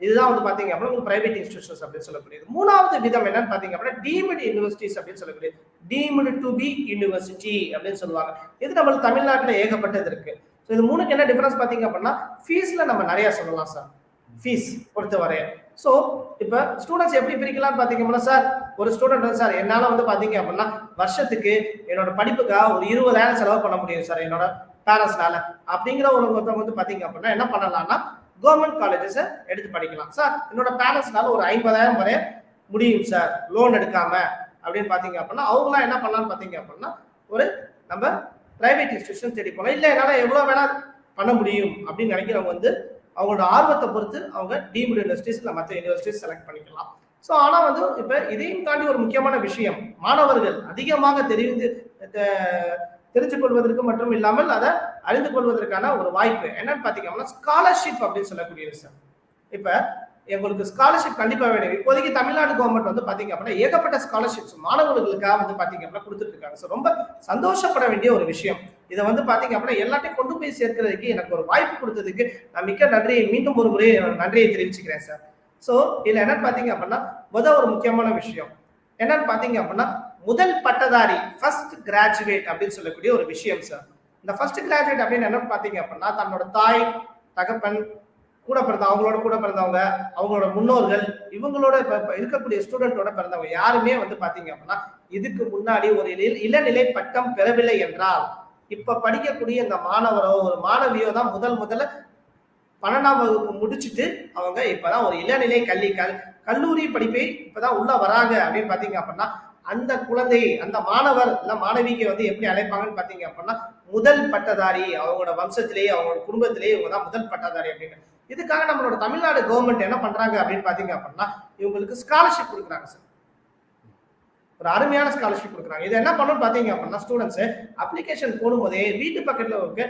இதுதான் வந்து பாத்தீங்க அப்படின்னா பிரைவேட் இன்ஸ்டிடியூஷன்ஸ் அப்படின்னு சொல்லக்கூடியது. மூணாவது விதம் என்னன்னு பாத்தீங்க அப்படின்னா டீம்டு யூனிவர்சிட்டிஸ் அப்படின்னு சொல்லக்கூடியது. டீம்டு டு பி யூனிவர்சிட்டி அப்படின்னு சொல்லுவாங்க. இது நம்மளுக்கு தமிழ்நாட்டில் ஏகப்பட்டது இருக்கு. ஸோ இது 3க்கு என்ன டிஃபரன்ஸ் பாத்தீங்க அப்படின்னா ஃபீஸ்ல நம்ம நிறைய சொல்லலாம் சார், ஃபீஸ் பொறுத்தவரை. ஸோ இப்ப ஸ்டூடெண்ட்ஸ் எப்படி பிரிக்கலாம்னு பாத்தீங்க அப்படின்னா சார் ஒரு ஸ்டூடெண்ட் வந்து சார் என்னால வந்து பாத்தீங்க அப்படின்னா வருஷத்துக்கு என்னோட படிப்புக்காக ஒரு 20,000 செலவு பண்ண முடியும் சார் என்னோட பேரண்ட்ஸ்னால அப்படிங்கிற ஒருத்தவங்க வந்து பாத்தீங்க அப்படின்னா என்ன பண்ணலாம்னா கவர்மெண்ட் காலேஜஸ் எடுத்து படிக்கலாம். சார் என்னோட பேரண்ட்ஸ்னால ஒரு 50,000 வரை முடியும் சார் லோன் எடுக்காம அப்படின்னு பாத்தீங்க அப்படின்னா அவங்களாம் என்ன பண்ணலாம்னு பாத்தீங்க அப்படின்னா ஒரு நம்ம பிரைவேட் இன்ஸ்டிடியூஷன் தேடி போகலாம். இல்லை என்னால எவ்வளவு வேணா பண்ண முடியும் அப்படின்னு நினைக்கிறவங்க வந்து அவங்களோட ஆர்வத்தை பொறுத்து அவங்க டீம்டு யூனிவர்சிட்டிஸ் இல்லை மற்ற யூனிவர்சிட்டிஸ் செலக்ட் பண்ணிக்கலாம். ஸோ ஆனா வந்து இப்ப இதையும் தாண்டி ஒரு முக்கியமான விஷயம், மாணவர்கள் அதிகமாக தெரிஞ்சு கொள்வதற்கு மட்டும் இல்லாமல் அதை அறிந்து கொள்வதற்கான ஒரு வாய்ப்பு என்னன்னு பாத்தீங்கன்னா ஸ்காலர்ஷிப் அப்படின்னு சொல்லக்கூடியது சார். இப்ப எங்களுக்கு ஸ்காலர்ஷிப் கண்டிப்பா வேணும். இப்போதைக்கு தமிழ்நாடு கவர்மெண்ட் வந்து பாத்தீங்க அப்படின்னா ஏகப்பட்ட ஸ்காலர்ஷிப்ஸ் மாணவர்களுக்காக வந்து பாத்தீங்க அப்படின்னா கொடுத்துட்டு இருக்காங்க. ஸோ ரொம்ப சந்தோஷப்பட வேண்டிய ஒரு விஷயம். இதை வந்து பாத்தீங்க அப்படின்னா எல்லாத்தையும் கொண்டு போய் சேர்க்கிறதுக்கு எனக்கு ஒரு வாய்ப்பு கொடுத்ததுக்கு நான் மிக்க நன்றியை மீண்டும் ஒரு முறை நன்றியை தெரிவிச்சுக்கிறேன் சார். ஸோ இதுல என்னன்னு பாத்தீங்க அப்படின்னா ஒரு முக்கியமான விஷயம் என்னன்னு பாத்தீங்க அப்படின்னா முதல் பட்டதாரி ஃபர்ஸ்ட் கிராஜுவேட் அப்படின்னு சொல்லக்கூடிய ஒரு விஷயம் சார். இந்த ஃபர்ஸ்ட் கிராஜுவேட் அப்படின்னு என்னன்னு பாத்தீங்க அப்படின்னா தன்னோட தாய் தகப்பன் கூட பிறந்த அவங்களோட கூட பிறந்தவங்க அவங்களோட முன்னோர்கள் இவங்களோட இருக்கக்கூடிய ஸ்டூடெண்டோட பிறந்தவங்க யாருமே வந்து பாத்தீங்க அப்படின்னா இதுக்கு முன்னாடி ஒரு இளநிலை பட்டம் பெறவில்லை என்றால் இப்ப படிக்கக்கூடிய இந்த மாணவரோ ஒரு மாணவியோ தான் முதல்ல 12ஆம் வகுப்பு முடிச்சுட்டு அவங்க இப்பதான் ஒரு இளநிலை கல்லூரி படிப்பை இப்பதான் உள்ள வராங்க அப்படின்னு பாத்தீங்க அப்படின்னா அந்த குழந்தை அந்த மாணவர் இல்ல மாணவிக்கு வந்து எப்படி அழைப்பாங்கன்னு பாத்தீங்க அப்படின்னா முதல் பட்டதாரி, அவங்களோட வம்சத்திலேயே அவங்களோட குடும்பத்திலேயே இவங்க தான் முதல் பட்டதாரி அப்படின்னு. இதுக்காக நம்மளோட தமிழ்நாடு கவர்மெண்ட் என்ன பண்றாங்க அப்படின்னு பாத்தீங்க அப்படின்னா இவங்களுக்கு ஸ்காலர்ஷிப் கொடுக்குறாங்க சார். ஒரு அருமையான ஸ்காலர்ஷிப் கொடுக்குறாங்க. இது என்ன பண்ணணும் பாத்தீங்க அப்படின்னா ஸ்டூடெண்ட்ஸ் அப்ளிகேஷன் போடும்போதே வீட்டு பக்கத்துல இருக்க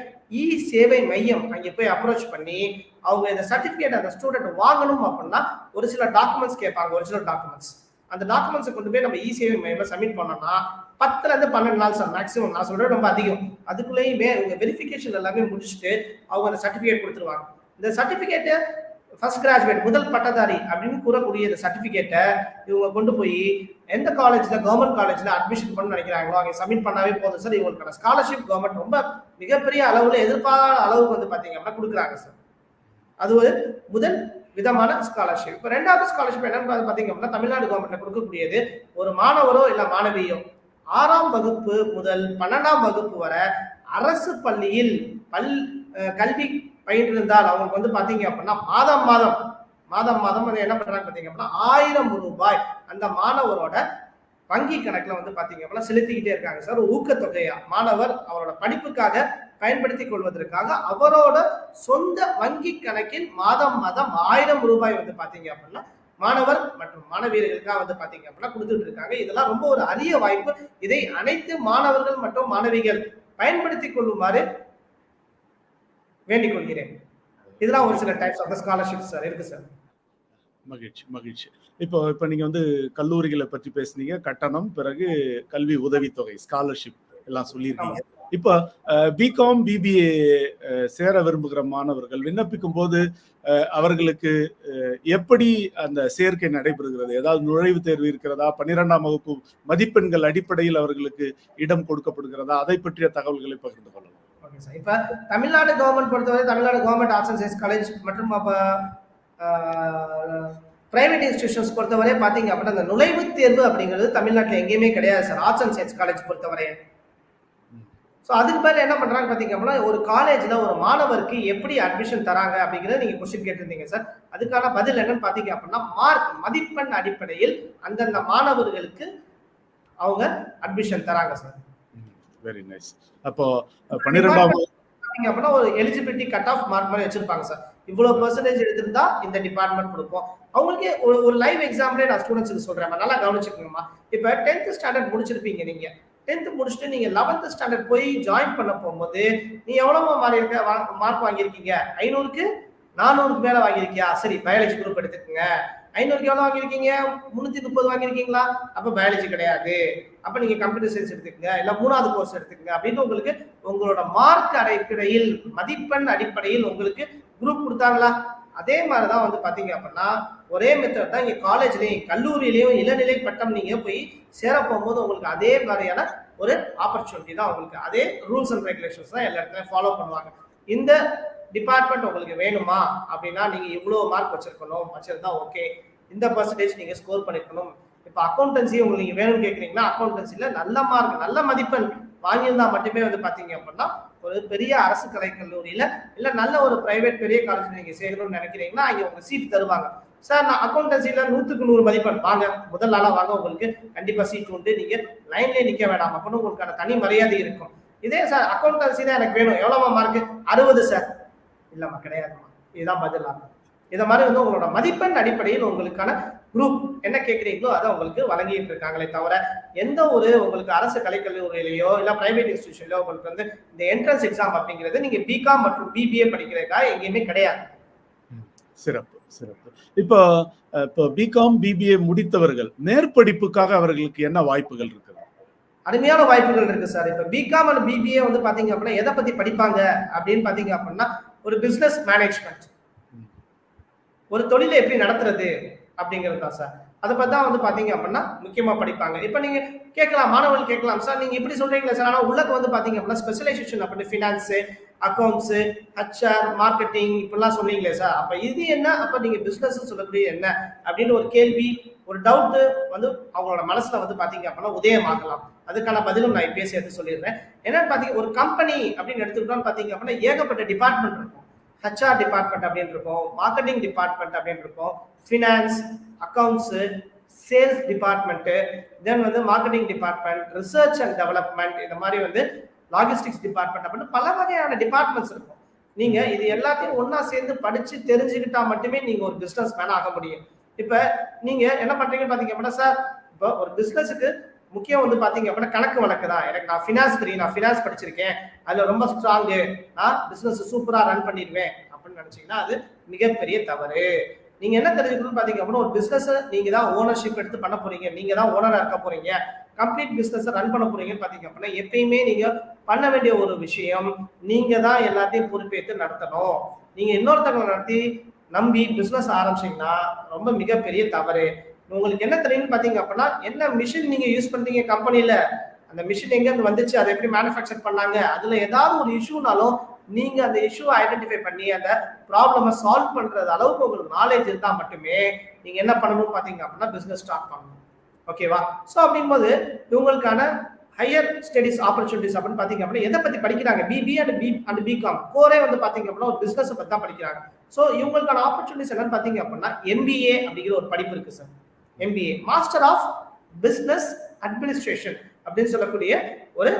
சேவை மையம் அங்கே போய் அப்ரோச் பண்ணி அவங்க இந்த சர்டிபிகேட் அந்த ஸ்டூடெண்ட் வாங்கணும் அப்படின்னா ஒரு சில டாக்குமெண்ட்ஸ் கேட்பாங்க. ஒரிஜினல் டாக்குமெண்ட்ஸ் அந்த டாக்குமெண்ட்ஸை கொண்டு போய் நம்ம சேவை மையம் சப்மிட் பண்ணோம்னா 10 to 12 நாள் சார் மேக்ஸிமம். நான் சொல்றது ரொம்ப அதிகம். அதுக்குள்ளேயுமே உங்க வெரிஃபிகேஷன் எல்லாமே முடிச்சுட்டு அவங்க அந்த சர்டிபிகேட் கொடுத்துருவாங்க. இந்த சர்டிபிகேட் ஃபர்ஸ்ட் கிராஜுவேட் முதல் பட்டதாரி அப்படின்னு கூறக்கூடிய இந்த சர்டிபிகேட்டை இவங்க கொண்டு போய் எந்த காலேஜ்ல கவர்மெண்ட் காலேஜ்ல அட்மிஷன் பண்ண நினைக்கிறாங்களோ அங்கே சப்மிட் பண்ணாவே போதும் சார். இவங்களுக்கான ஸ்காலர்ஷிப் கவர்மெண்ட் ரொம்ப மிகப்பெரிய அளவுல எதிர்பாராத அளவுக்கு வந்து பாத்தீங்க அப்படின்னா கொடுக்குறாங்க சார். அது ஒரு முதல் விதமான ஸ்காலர்ஷிப். இப்ப 2வது ஸ்காலர்ஷிப் என்னன்னு பாத்தீங்க அப்படின்னா தமிழ்நாடு கவர்மெண்ட்ல கொடுக்கக்கூடியது ஒரு மாணவரோ இல்ல மாணவியோ 6ஆம் வகுப்பு முதல் 12ஆம் வகுப்பு வரை அரசு பள்ளியில் கல்வி பயின்றிருந்தால் அவங்களுக்கு வந்து பாத்தீங்க அப்படின்னா மாதம் அதை என்ன பண்றாங்க பாத்தீங்க அப்படின்னா 1000 ரூபாய் அந்த மாணவரோட வங்கி கணக்குல வந்து பாத்தீங்க அப்படின்னா செலுத்திக்கிட்டே இருக்காங்க சார். ஊக்கத்தொகையா மாணவர் அவரோட படிப்புக்காக பயன்படுத்திக் கொள்வதற்காக அவரோட சொந்த வங்கி கணக்கில் மாதம் 1000 ரூபாய் வந்து பாத்தீங்க அப்படின்னா மாணவர் மற்றும் மாணவியர்களுக்காக வந்து பாத்தீங்க அப்படின்னா கொடுத்துட்டு இருக்காங்க. இதெல்லாம் ரொம்ப ஒரு அரிய வாய்ப்பு. இதை அனைத்து மாணவர்கள் மற்றும் மாணவிகள் பயன்படுத்திக் கொள்ளுமாறு வேண்டிக் கொள்கிறேன். இதெல்லாம் ஒரு சில டைப்ஸ் ஆஃப் ஸ்காலர்ஷிப் சார் இருக்கு சார். மகிழ்ச்சி. இப்போ நீங்க வந்து கல்லூரிகளை பற்றி பேசுனீங்க, கட்டணம், பிறகு கல்வி உதவித்தொகை, ஸ்காலர்ஷிப் எல்லாம் சொல்லியிருக்கீங்க. இப்போ பிகாம் பிபிஏ சேர விரும்புகிற மாணவர்கள் விண்ணப்பிக்கும் போது அவர்களுக்கு எப்படி அந்த சேர்க்கை நடைபெறுகிறது? ஏதாவது நுழைவுத் தேர்வு இருக்கிறதா? 12ஆம் வகுப்பு மதிப்பெண்கள் அடிப்படையில் அவர்களுக்கு இடம் கொடுக்கப்படுகிறதா? அதை பற்றிய தகவல்களை பகிர்ந்து கொள்ளலாம். இப்ப தமிழ்நாடு கவர்மெண்ட் பொறுத்தவரை Tamil Nadu government arts and science college மற்றும் பிரைவேட் இன்ஸ்டிடியூஷன்ஸ் பொறுத்தவரை பாத்தீங்க அப்படின்னா அந்த நுழைவுத் தேர்வு அப்படிங்கிறது தமிழ்நாட்டில் எங்கேயுமே கிடையாது sir. Arts and science college பொறுத்தவரை ஸோ அதுக்கு மேல என்ன பண்றாங்க பாத்தீங்க அப்படின்னா ஒரு காலேஜ்ல ஒரு மாணவருக்கு எப்படி அட்மிஷன் தராங்க அப்படிங்கறத நீங்க கொஸ்டின் கேட்டிருந்தீங்க சார். அதுக்கான பதில் என்னன்னு பாத்தீங்க அப்படின்னா மார்க் மதிப்பெண் அடிப்படையில் அந்தந்த மாணவர்களுக்கு அவங்க அட்மிஷன் தராங்க சார். Very nice. அப்போ 12ஆம் அப்படின்னா ஒரு எலிஜிபிலிட்டி கட் ஆஃப் மார்க் மாதிரி வச்சிருப்பாங்க சார். இவ்வளவு பெர்சன்டேஜ் எடுத்திருந்தா இந்த டிபார்ட்மெண்ட் கொடுப்போம். அவங்களுக்கு ஒரு லைவ் எக்ஸாம்பிளே நான் ஸ்டூடெண்ட்ஸுக்கு சொல்றேன், நல்லா கவனிச்சுக்கோங்கம்மா. இப்ப 10th ஸ்டாண்டர்ட் முடிச்சிருப்பீங்க. நீங்க 10th முடிச்சுட்டு நீங்க 11th ஸ்டாண்டர்ட் போய் ஜாயின் பண்ண போகும்போது நீ எவ்வளவு மார்க் வாங்கியிருக்கீங்க? 500க்கு 400க்கு மேல வாங்கியிருக்கியா? சரி, பயாலஜி குரூப் எடுத்துக்கோங்க. 500க்கு எவ்வளவு வாங்கியிருக்கீங்க? 330 வாங்கியிருக்கீங்களா? அப்ப பயாலஜி கிடையாது. அப்ப நீங்க கம்ப்யூட்டர் சயின்ஸ் எடுத்துக்கங்க, இல்ல 3வது கோர்ஸ் எடுத்துக்கங்க அப்படின்னு உங்களுக்கு உங்களோட மார்க் அடிப்படையில் மதிப்பெண் அடிப்படையில் உங்களுக்கு குரூப் கொடுத்தாங்களா? அதே மாதிரிதான் வந்து பாத்தீங்க அப்படின்னா ஒரே மெத்தட் தான் இங்க காலேஜ்லயும் கல்லூரியிலயும் இளநிலை பட்டம் நீங்க போய் சேர போகும்போது உங்களுக்கு அதே மாதிரியான ஒரு ஆப்பர்ச்சுனிட்டி தான் உங்களுக்கு. அதே ரூல்ஸ் அண்ட் ரெகுலேஷன்ஸ் தான் எல்லா இடத்துலயும் ஃபாலோ பண்ணுவாங்க. இந்த டிபார்ட்மெண்ட் உங்களுக்கு வேணுமா அப்படின்னா நீங்க இவ்வளவு மார்க் வச்சிருந்தா ஓகே, இந்த பெர்சன்டேஜ் நீங்க ஸ்கோர் பண்ணிருக்கணும். இப்ப அக்கௌண்டன்சி உங்களுக்கு நீங்க வேணும்னு கேக்குறீங்கன்னா அக்கௌண்டன்சில நல்ல மார்க் நல்ல மதிப்பெண் வாங்கியிருந்தா மட்டுமே வந்து பாத்தீங்க அப்படின்னா ஒரு பெரிய அரசு கலைக்கல்லூரியில இல்ல நல்ல ஒரு பிரைவேட் பெரிய காலேஜ்ல நீங்க சேரணும்னு நினைக்கிறீங்கன்னா அங்க உங்களுக்கு சீட் தருவாங்க. சார் நான் அக்கௌண்டன்சில 100க்கு 100 மதிப்பெண் வாங்க, முதல் நாளா வாங்க, உங்களுக்கு கண்டிப்பா சீட் உண்டு, நீங்க லைன்லயே நிக்க வேண்டாம் அப்படின்னு உங்களுக்கான தனி மரியாதை இருக்கும். இதே சார் அக்கௌண்டன்சி தான் எனக்கு வேணும், எவ்வளவு மார்க்? 60 சார். இல்லம்மா கிடையாதுமா, இதுதான் பதில் ஆகும். இதை மாதிரி வந்து உங்களோட மதிப்பெண் அடிப்படையில் உங்களுக்கான குரூப் என்ன கேட்குறீங்களோ அதை உங்களுக்கு வழங்கிட்டு இருக்காங்களே தவிர எந்த ஒரு உங்களுக்கு அரசு கலைக்கல்லூரியிலையோ இல்ல பிரைவேட் இன்ஸ்டிடியூஷன்லயோ உங்களுக்கு வந்து இந்த என்ட்ரன்ஸ் எக்ஸாம் அப்படிங்கிறது நீங்க பிகாம் மற்றும் பிபிஏ படிக்கிறதுக்காக எங்கேயுமே கிடையாது. சிறப்பு. இப்போ பிகாம் பிபிஏ முடித்தவர்கள் மேற்படிப்புக்காக அவர்களுக்கு என்ன வாய்ப்புகள் இருக்கு? அருமையான வாய்ப்புகள் இருக்கு சார். இப்ப பிகாம் அண்ட் பிபிஏ வந்து பாத்தீங்க அப்படின்னா எதை பத்தி படிப்பாங்க அப்படின்னு பாத்தீங்க அப்படின்னா ஒரு பிசினஸ் மேனேஜ்மெண்ட், ஒரு தொழிலை எப்படி நடத்துறது அப்படிங்கிறது தான் சார். அதை பார்த்தா வந்து பாத்தீங்க அப்படின்னா முக்கியமா படிப்பாங்க. இப்ப நீங்க கேட்கலாம், மாணவர்கள் கேட்கலாம், சார் நீங்க இப்படி சொல்றீங்களா சார், ஆனா உள்ளக்கு வந்து பாத்தீங்க அப்படின்னா ஸ்பெஷலைசேஷன் அப்படின்னு ஃபினான்ஸ், அக்கௌண்ட்ஸ், ஹெச்ஆர், மார்க்கெட்டிங் இப்படிலாம் சொன்னீங்களே சார், அப்ப இது என்ன, அப்ப நீங்க பிசினஸ் சொல்லக்கூடிய என்ன அப்படின்னு ஒரு கேள்வி, ஒரு டவுட் வந்து அவங்களோட மனசுல வந்து பாத்தீங்க அப்படின்னா உதயமாகலாம். அதுக்கான பதிலும் நான் இப்பயே சேர்த்து சொல்லிடுறேன். என்னன்னு பாத்தீங்க, ஒரு கம்பெனி அப்படின்னு எடுத்துக்கிட்டோம்னு பாத்தீங்க அப்படின்னா ஏகப்பட்ட டிபார்ட்மெண்ட் இருக்கும். ஹெச்ஆர் டிபார்ட்மெண்ட் அப்படின்னு இருக்கும், மார்க்கெட்டிங் டிபார்ட்மெண்ட் அப்படின்னு இருக்கும், ஃபினான்ஸ், அக்கௌண்ட்ஸ், சேல்ஸ் டிபார்ட்மெண்ட், தென் வந்து marketing department, research and development, இந்த மாதிரி வந்து லாஜிஸ்டிக்ஸ் டிபார்ட்மெண்ட் அப்படின்னு பல வகையான டிபார்ட்மெண்ட்ஸ் இருக்கும். நீங்க இது எல்லாத்தையும் ஒன்னா சேர்ந்து படிச்சு தெரிஞ்சுக்கிட்டா மட்டுமே நீங்க ஒரு பிசினஸ் மேன் ஆக முடியும். இப்ப நீங்க என்ன பண்றீங்கன்னு பாத்தீங்க அப்படின்னா, சார் இப்போ ஒரு பிசினஸுக்கு முக்கியம் வந்து பாத்தீங்க அப்படின்னா கணக்கு வழக்கு தான். எனக்கு நான் ஃபினான்ஸ் தெரியும், நான் ஃபினான்ஸ் படிச்சிருக்கேன், அதுல ரொம்ப ஸ்ட்ராங்கு, நான் பிசினஸ் சூப்பரா ரன் பண்ணிடுவேன் அப்படின்னு நினைச்சீங்கன்னா அது மிகப்பெரிய தவறு. நீங்க என்ன தெரிஞ்சுக்கணும்னு பாத்தீங்க அப்படின்னா, ஒரு பிசினஸ் நீங்க தான் ஓனர்ஷிப் எடுத்து பண்ண போறீங்க, நீங்க தான் ஓனரா இருக்க போறீங்க, கம்ப்ளீட் பிசினஸ் ரன் பண்ண போறீங்கன்னு பாத்தீங்க அப்படின்னா எப்பயுமே நீங்க பண்ண வேண்டிய ஒரு விஷயம், நீங்க தான் எல்லாத்தையும் பொறுப்பேற்று நடத்தணும். நீங்க இன்னொருத்தவங்களை நடத்தி நம்பி பிசினஸ் ஆரம்பிச்சீங்கன்னா ரொம்ப மிகப்பெரிய தவறு. உங்களுக்கு என்ன தெரியும்னு பாத்தீங்க அப்படின்னா, என்ன மிஷின் நீங்க யூஸ் பண்றீங்க கம்பெனில, அந்த மிஷின் எங்க இருந்து வந்துச்சு, அதை எப்படி மேனுஃபேக்சர் பண்ணாங்க, அதுல ஏதாவது ஒரு இஷ்யூனாலும் நீங்க அந்த இஷ்யூ ஐடென்டிஃபை பண்ணி அந்த ப்ராப்ளமை சால்வ் பண்றது அளவுக்கு உங்களுக்கு நாலேஜ் இருந்தா மட்டுமே நீங்க என்ன பண்ணணும் பாத்தீங்க அப்படின்னா பிசினஸ் ஸ்டார்ட் பண்ணணும். ஓகேவா? சோ அப்படிங்கும்போது இவங்களுக்கான ஹையர் ஸ்டடிஸ் ஆப்பர்ச்சுனிட்டிஸ் அப்படின்னு பாத்தீங்க அப்படின்னா எதை பத்தி படிக்கிறாங்க, பிபி அண்ட் பிகாம் கோரே வந்து பாத்தீங்க அப்படின்னா ஒரு பிசினஸ் பத்தி தான் படிக்கிறாங்க. சோ இவங்களுக்கான ஆப்பர்ச்சுனிட்டிஸ் என்னன்னு பாத்தீங்க அப்படின்னா எம்பிஏ அப்படிங்கிற ஒரு படிப்பு இருக்கு sir. MBA master of business administration அப்படின்னு சொல்லக்கூடிய ஒரு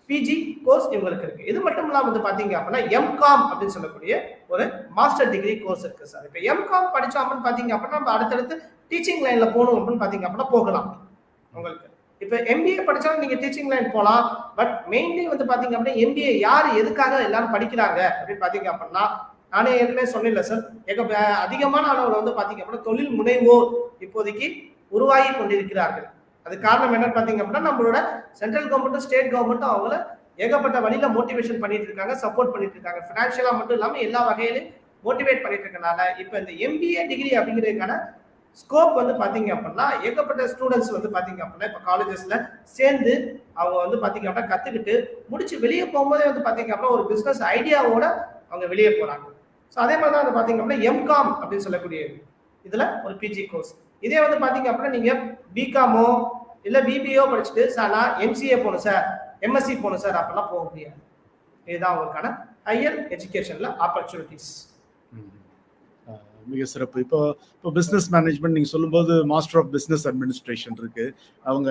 பிஜி கோர்ஸ் இவங்களுக்கு இருக்கு. இது மட்டும் இல்லாம வந்து பாத்தீங்க அப்படின்னா எம்காம் அப்படின்னு சொல்லக்கூடிய ஒரு மாஸ்டர் டிகிரி கோர்ஸ் இருக்கு சார். இப்ப எம்காம் படிச்சோம்னு பாத்தீங்க அப்படின்னா நம்ம அடுத்தடுத்து டீச்சிங் லைன்ல போகணும் அப்படின்னு பாத்தீங்க அப்படின்னா போகலாம் உங்களுக்கு. இப்ப எம்பிஏ படிச்சாலும் நீங்க டீச்சிங் லைன் போகலாம். பட் மெயின்லி வந்து பாத்தீங்க அப்படின்னா எம்பிஏ யார் எதுக்காக எல்லாரும் படிக்கிறாங்க அப்படின்னு பாத்தீங்க அப்படின்னா, நானே ஏற்கனவே சொன்னேன்ல சார், அதிகமான அளவுல வந்து பாத்தீங்க அப்படின்னா தொழில் முனைவோர் இப்போதைக்கு உருவாகி கொண்டிருக்கிறார்கள். அது காரணம் என்னன்னு பாத்தீங்க அப்படின்னா நம்மளோட சென்ட்ரல் கவர்மெண்ட்டும் ஸ்டேட் கவர்மெண்ட்டும் அவங்கள ஏகப்பட்ட வழியில மோட்டிவேஷன் பண்ணிட்டு இருக்காங்க, சப்போர்ட் பண்ணிட்டு இருக்காங்க. பினான்சியலா மட்டும் இல்லாம எல்லா வகையிலும் மோட்டிவேட் பண்ணிட்டு இருக்கனால இப்ப இந்த எம்பிஏ டிகிரி அப்படிங்கிறதுக்கான ஸ்கோப் வந்து பாத்தீங்க அப்படின்னா ஏகப்பட்ட ஸ்டூடெண்ட்ஸ் வந்து பாத்தீங்க அப்படின்னா இப்ப காலேஜஸ்ல சேர்ந்து அவங்க வந்து பாத்தீங்க அப்படின்னா கத்துக்கிட்டு முடிச்சு வெளியே போகும்போதே வந்து பாத்தீங்க அப்படின்னா ஒரு பிசினஸ் ஐடியாவோட அவங்க வெளியே போறாங்க. ஸோ அதே மாதிரி தான் வந்து பாத்தீங்க அப்படின்னா எம்காம் அப்படின்னு சொல்லக்கூடிய இதுல ஒரு பிஜி கோர்ஸ். இதே வந்து பாத்தீங்க அப்படின்னா நீங்க பிகாமோ இல்ல பிபிஓ படிச்சுட்டு சார் நான் எம்சிஏ போகணும் சார், எம்எஸ்சி போகணும் சார் அப்படிலாம் போக முடியாது. இதுதான் உங்களுக்கான ஹையர் எஜுகேஷன்ல ஆப்பர்ச்சுனிட்டிஸ். மிக சிறப்பு. இப்போ பிசினஸ் மேனேஜ்மெண்ட் நீங்க சொல்லும்போது மாஸ்டர் ஆஃப் பிசினஸ் அட்மினிஸ்ட்ரேஷன் இருக்கு, அவங்க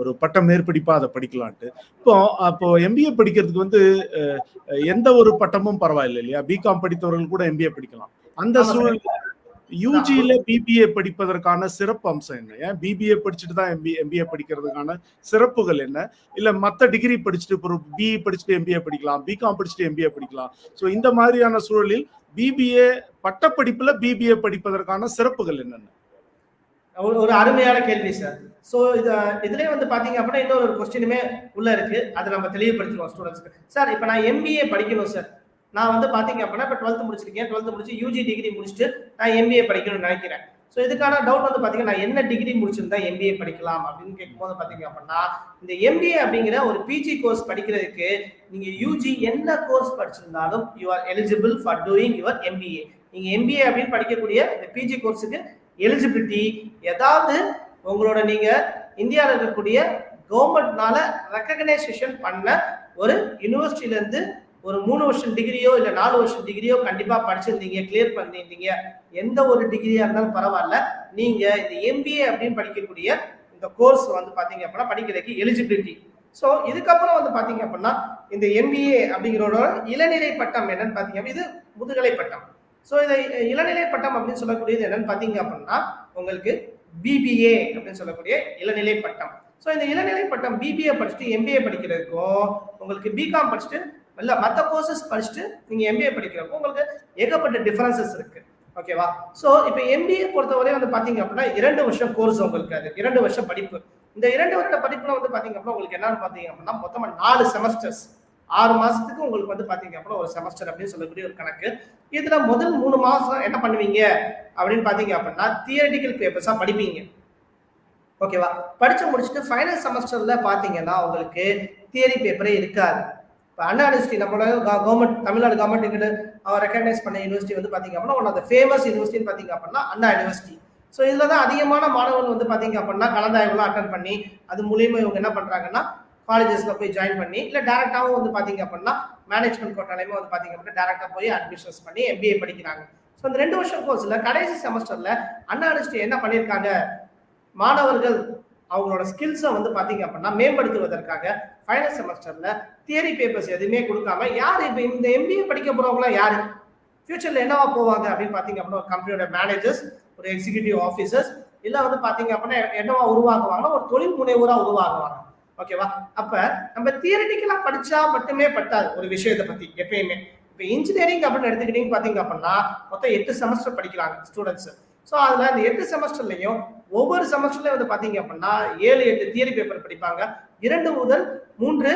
ஒரு பட்டம் மேற்படிப்பா அதை படிக்கலான்ட்டு. அப்போ எம்பிஏ படிக்கிறதுக்கு வந்து எந்த ஒரு பட்டமும் பரவாயில்லை இல்லையா? பிகாம் படித்தவர்கள் கூட எம்பிஏ படிக்கலாம். அந்த சூழல் யூஜியில பிபிஏ படிப்பதற்கான சிறப்பு அம்சம் என்ன? ஏன் பிபிஏ படிச்சுட்டு தான் எம்பிஏ படிக்கிறதுக்கான சிறப்புகள் என்ன? இல்ல மத்த டிகிரி படிச்சுட்டு பிஇ படிச்சுட்டு எம்பிஏ படிக்கலாம், பிகாம் படிச்சுட்டு எம்பிஏ படிக்கலாம். ஸோ இந்த மாதிரியான சூழலில் பிபிஏ பட்டப்படிப்புல பிபிஏ படிப்பதற்கான சிறப்புகள் என்னென்ன? ஒரு அருமையான கேள்வி சார். சோ இதுலயே வந்து பாத்தீங்க அப்படின்னா இன்னொரு கொஸ்டினுமே உள்ள இருக்கு, அதை நம்ம தெளிவுபடுத்திடுவோம் ஸ்டூடெண்ட்ஸ்க்கு. சார் இப்ப நான் எம்பிஏ படிக்கணும் சார், நான் வந்து பாத்தீங்க அப்படின்னா இப்ப 12th முடிச்சிருக்கேன், 12th முடிச்சு யூஜி டிகிரி முடிச்சுட்டு நான் எம்பிஏ படிக்கணும்னு நினைக்கிறேன். ஸோ இதுக்கான டவுட் வந்து பாத்தீங்கன்னா நான் என்ன டிகிரி முடிச்சிருந்தா எம்பிஏ படிக்கலாம் அப்படின்னு கேட்கும்போது பாத்தீங்க அப்படின்னா இந்த எம்பிஏ அப்படிங்கிற ஒரு பிஜி கோர்ஸ் படிக்கிறதுக்கு நீங்க யூஜி என்ன கோர்ஸ் படிச்சிருந்தாலும் you are eligible for doing your MBA. நீங்க எம்பிஏ அப்படின்னு படிக்கக்கூடிய இந்த பிஜி கோர்ஸுக்கு எலிஜிபிலிட்டி ஏதாவது உங்களோட நீங்க இந்தியாவில் இருக்கக்கூடிய கவர்மெண்ட்னால ரெகக்னைசேஷன் பண்ண ஒரு யூனிவர்சிட்டியில இருந்து ஒரு 3 வருஷம் டிகிரியோ இல்ல 4 வருஷம் டிகிரியோ கண்டிப்பா படிச்சிருந்தீங்க, கிளியர் பண்ணிருந்தீங்க, எந்த ஒரு டிகிரியா இருந்தாலும் பரவாயில்ல, நீங்க இந்த எம்பிஏ அப்படின்னு படிக்கக்கூடிய இந்த கோர்ஸ் வந்து பாத்தீங்க அப்படின்னா படிக்கிறதுக்கு எலிஜிபிலிட்டி. ஸோ இதுக்கப்புறம் வந்து பாத்தீங்க அப்படின்னா இந்த எம்பிஏ அப்படிங்கிறோட இளநிலை பட்டம் என்னன்னு பாத்தீங்க, இது முதுகலை பட்டம். ஸோ இதை இளநிலை பட்டம் அப்படின்னு சொல்லக்கூடியது என்னன்னு பாத்தீங்க அப்படின்னா உங்களுக்கு பிபிஏ அப்படின்னு சொல்லக்கூடிய இளநிலை பட்டம். ஸோ இந்த இளநிலை பட்டம் பிபிஏ படிச்சுட்டு எம்பிஏ படிக்கிறதுக்கும் உங்களுக்கு பிகாம் படிச்சுட்டு இல்ல மற்ற கோர்சஸ் படிச்சுட்டு நீங்க எம்பிஏ படிக்கிறப்போ உங்களுக்கு ஏகப்பட்ட டிஃபரன்சஸ் இருக்கு. ஓகேவா? ஸோ இப்போ எம்பிஏ பொறுத்தவரை வந்து பாத்தீங்க அப்படின்னா 2 வருஷம் கோர்ஸ் உங்களுக்கு, அது 2 வருஷம் படிப்பு. இந்த 2 வருட படிப்புல வந்து பாத்தீங்க அப்படின்னா உங்களுக்கு என்னன்னு பாத்தீங்க அப்படின்னா மொத்தமா 4 செமஸ்டர்ஸ், 6 மாசத்துக்கு உங்களுக்கு வந்து பாத்தீங்க அப்படின்னா ஒரு செமஸ்டர் அப்படின்னு சொல்லக்கூடிய ஒரு கணக்கு. இதுல முதல் 3 மாசம் என்ன பண்ணுவீங்க அப்படின்னு பாத்தீங்க அப்படின்னா தியரிட்டிக்கல் பேப்பர்ஸா படிப்பீங்க. ஓகேவா? படிச்சு முடிச்சுட்டு ஃபைனல் செமஸ்டர்ல பாத்தீங்கன்னா உங்களுக்கு தியரி பேப்பரே இருக்காது. அண்ணா யூனிவர்சிட்டி நம்மளோட கவர்மெண்ட் தமிழ்நாடு கவர்மெண்ட் ரெகக்னைஸ் பண்ண யூனிவர்சிட்டி வந்து பாத்தீங்க அப்படின்னா one of the famous university பாத்தீங்க அப்படின்னா அண்ணா யூனிவர்சிட்டி. ஸோ இதுல தான் அதிகமான மாணவர்கள் வந்து பாத்தீங்க அப்படின்னா கலந்தாய்வுலாம் அட்டன் பண்ணி அது மூலியமா இவங்க என்ன பண்றாங்கன்னா காலேஜஸ்ல போய் ஜாயின் பண்ணி இல்ல டேரக்டாவும் வந்து பாத்தீங்க அப்படின்னா மேனேஜ்மெண்ட் கோட்டாலையுமே வந்து பாத்தீங்க அப்படின்னா டேரக்டா போய் அட்மிஷன்ஸ் பண்ணி MBA படிக்கிறாங்க. ஸோ இந்த 2 வருஷம் கோர்ஸ்ல கடைசி செமஸ்டர்ல அண்ணா யூனிவர்சிட்டி என்ன பண்ணியிருக்காங்க, மாணவர்கள் அவங்களோட ஸ்கில்ஸை வந்து பாத்தீங்க அப்படின்னா மேம்படுத்துவதற்காக ஃபைனல் செமஸ்டர்ல தியரி பேப்பர்ஸ் எதுவுமே கொடுக்காம யார் இப்போ இந்த MBA படிக்க போறவங்களாம் யாரு, ஃபியூச்சர்ல என்னவா போவாங்க அப்படின்னு பாத்தீங்க அப்படின்னா ஒரு கம்பெனியோட மேனேஜர்ஸ், ஒரு எக்ஸிகியூட்டிவ் ஆஃபீஸர்ஸ், இல்ல வந்து பாத்தீங்க அப்படின்னா என்னவா உருவாக்குவாங்கன்னா ஒரு தொழில் முனைவோரா உருவாக்குவாங்க. ஓகேவா? அப்ப நம்ம தியரிட்டிக்கலா படிச்சா மட்டுமே பட்டாது ஒரு விஷயத்தை பத்தி எப்பயுமே. இப்போ இன்ஜினியரிங் அப்படின்னு எடுத்துக்கிட்டீங்க பாத்தீங்க அப்படின்னா மொத்தம் 8 செமஸ்டர் படிக்கிறாங்க ஸ்டூடெண்ட்ஸ். ஸோ அதுல இந்த 8 செமஸ்டர்லையும் ஒவ்வொரு செமஸ்டர்லயும் வந்து பாத்தீங்க அப்படின்னா 7-8 தியரி பேப்பர் படிப்பாங்க, 2 முதல் 3